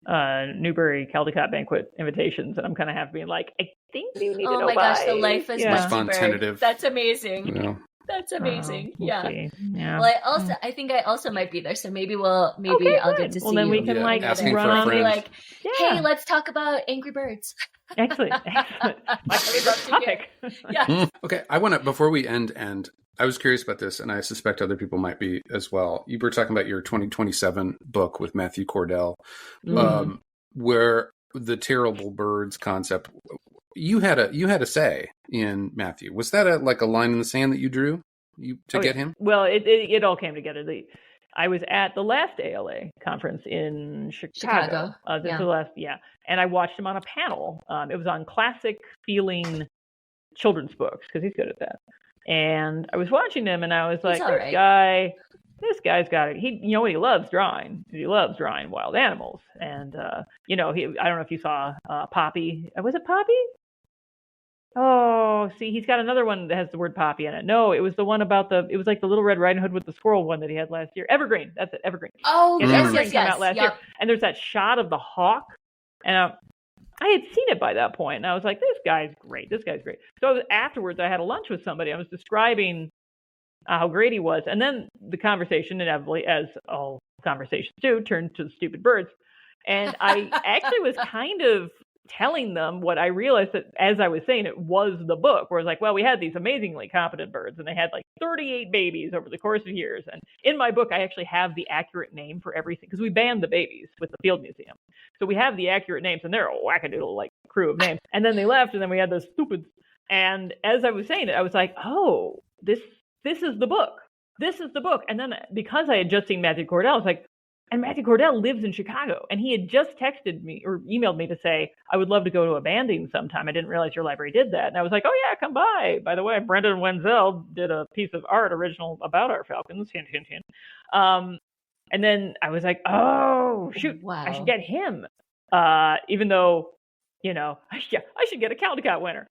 Newbury Caldecott banquet invitations, and I'm kind of half being like, I think you need to know. Oh my gosh, the life is Respond tentative. That's amazing. Yeah. That's amazing. We'll see. Yeah. Well, I think I also might be there, so maybe I'll get to see you. Well, then we can run on. Be like, hey, let's talk about Angry Birds. Excellent. My favorite topic. Yeah. Okay, I want to before we end. I was curious about this, and I suspect other people might be as well. You were talking about your 2027 book with Matthew Cordell, where the terrible birds concept. You had a say in Matthew. Was that a line in the sand that you drew to get him? Well, it all came together. I was at the last ALA conference in Chicago. And I watched him on a panel. It was on classic feeling children's books because he's good at that. And I was watching him, and I was like, this guy's got it. He loves drawing. He loves drawing wild animals. And I don't know if you saw Poppy. Was it Poppy? Oh, see, he's got another one that has the word Poppy in it. No, it was the one about it was like the Little Red Riding Hood with the squirrel one that he had last year. Evergreen. That's it. Evergreen. Oh, Evergreen came out last year. And there's that shot of the hawk. And I had seen it by that point, and I was like, this guy's great. So afterwards, I had a lunch with somebody. I was describing how great he was. And then the conversation, inevitably, as all conversations do, turned to the stupid birds. And I actually was kind of telling them what I realized that as I was saying it was the book, where I was like, well, we had these amazingly competent birds, and they had like 38 babies over the course of years. And in my book, I actually have the accurate name for everything, because we banned the babies with the Field Museum. So we have the accurate names, and they're a wackadoodle like crew of names. And then they left, and then we had those stupids. And as I was saying it, I was like, oh, this is the book. This is the book. And then because I had just seen Matthew Cordell, I was like, and Matthew Cordell lives in Chicago, and he had just texted me or emailed me to say, I would love to go to a banding sometime. I didn't realize your library did that. And I was like, oh yeah, come by. By the way, Brendan Wenzel did a piece of art original about our falcons. Hint, hint, hint. And then I was like, oh, shoot, wow. I should get him. Even though, I should get a Caldecott winner.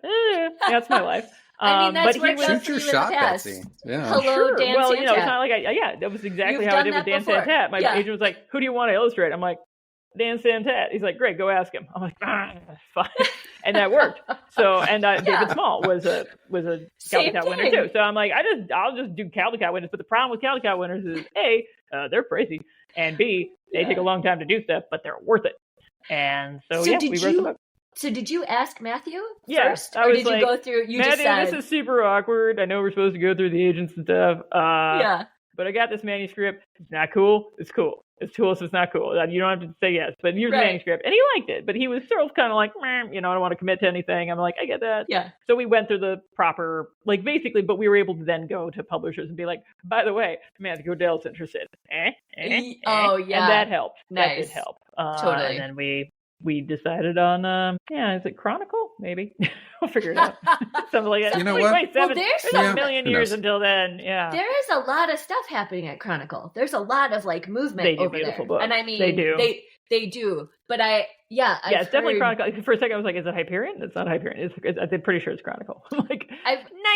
That's my life. That's but shoot your shot, Betsy. Yeah. Hello, sure. Dan Well, Santat. It's not like that was exactly You've how I done did with Dan that before. Santat. My agent was like, "Who do you want to illustrate?" I'm like, "Dan Santat." He's like, "Great, go ask him." I'm like, "Fine," and that worked. So, and David Small was a Caldecott winner too. So I'm like, I'll just do Caldecott winners. But the problem with Caldecott winners is A, they're crazy, and B, they take a long time to do stuff, but they're worth it. And so we wrote the book. So did you ask Matthew first? Or did you go through, Matthew, just said, this is super awkward. I know we're supposed to go through the agents and stuff. But I got this manuscript. It's not cool. It's cool. It's cool, so it's not cool. You don't have to say yes. But here's the manuscript. And he liked it. But he was sort of kind of like, I don't want to commit to anything. I'm like, I get that. Yeah. So we went through the proper, basically, but we were able to then go to publishers and be like, by the way, Matthew Cordell's interested. Oh, yeah. And that helped. Nice. That did help. Totally. And then we decided on, is it Chronicle? Maybe. We'll figure it out. Something like that. You know what? There's a million years until then. Yeah. There is a lot of stuff happening at Chronicle. There's a lot of movement over there. Books. And I mean, they do. They do. But it's definitely Chronicle. For a second, I was like, is it Hyperion? It's not Hyperion. I'm pretty sure it's Chronicle. I'm like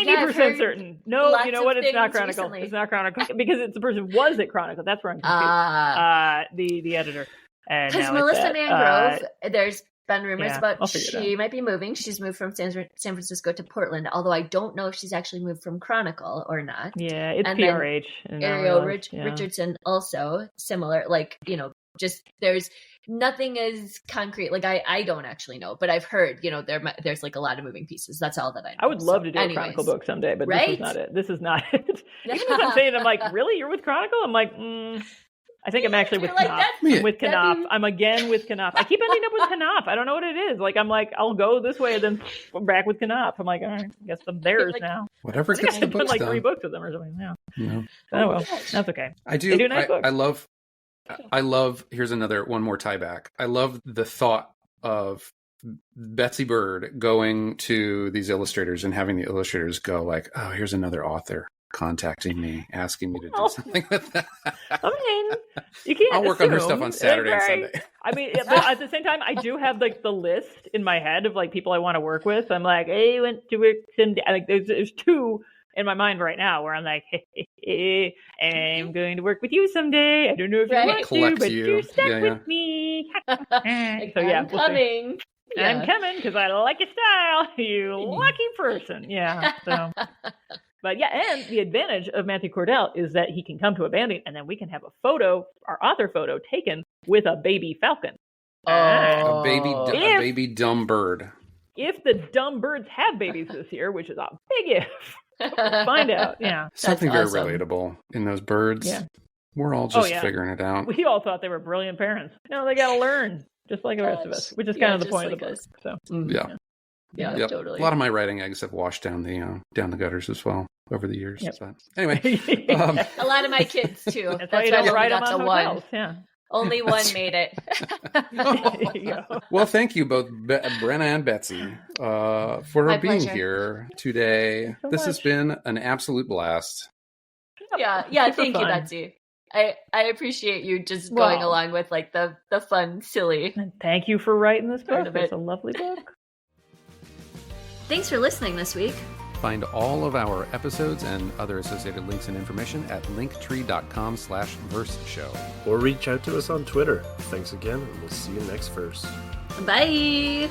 90% certain. No, you know what? It's not Chronicle. Recently. It's not Chronicle. Because the person was at Chronicle. That's where I'm confused. The editor. Because Melissa Mangrove, there's been rumors about she might be moving. She's moved from San Francisco to Portland, although I don't know if she's actually moved from Chronicle or not. Yeah, it's PRH. Ariel Richardson also similar, just there's nothing as concrete. I don't actually know, but I've heard, there's a lot of moving pieces. That's all that I know. I would love to do a Chronicle book someday, but this is not it. This is not it. Even as I'm saying, I'm like, really? You're with Chronicle? I'm like, I think I'm actually with Knopf. I'm with Knopf. I'm again with Knopf. I keep ending up with Knopf. I don't know what it is. I'm like, I'll go this way, and then I'm back with Knopf. I'm like, all right, I guess I'm theirs now. Whatever gets the books done. 3 books with them or something now. Yeah. Oh well, that's okay. I do. They do nice books. I love. Here's one more tie back. I love the thought of Betsy Bird going to these illustrators and having the illustrators go like, oh, here's another author contacting me, asking me to do something with that. I mean, you can't. I'll work on her stuff on Saturday and Sunday. I mean, but at the same time, I do have the list in my head of people I want to work with. I'm like, hey, I went to work someday. There's 2 in my mind right now where I'm like, hey, I'm going to work with you someday. I don't know if you want to, but you're stuck with me. I'm coming. Yeah. I'm coming because I like your style. You lucky person. Yeah. So. But and the advantage of Matthew Cordell is that he can come to a banding, and then we can have a photo, our author photo, taken with a baby falcon. A baby dumb bird. If the dumb birds have babies this year, which is a big if, Find out. Yeah. Something That's very awesome. relatable in those birds. Yeah. We're all just yeah. figuring it out. We all thought they were brilliant parents. No, they got to learn, just like the rest of us, which is kind of the just point of like the us. book. So, Yeah. Yeah, Yep. totally. A lot of my writing eggs have washed down the gutters as well over the years. Yep. So, anyway, A lot of my kids too. That's why you why don't we write them got on to hotels. one. Yeah. Only one made it. There you go. well, thank you both, Brenna and Betsy, for My being pleasure. here today. Thanks so This has much. been an absolute blast. Yeah, Super thank you, fun. Betsy. I appreciate you just Well- going along with like the fun, silly. And thank you for writing this Part book. of it. It's a lovely book. Thanks for listening this week. Find all of our episodes and other associated links and information at linktree.com/verseshow. Or reach out to us on Twitter. Thanks again, and we'll see you next verse. Bye.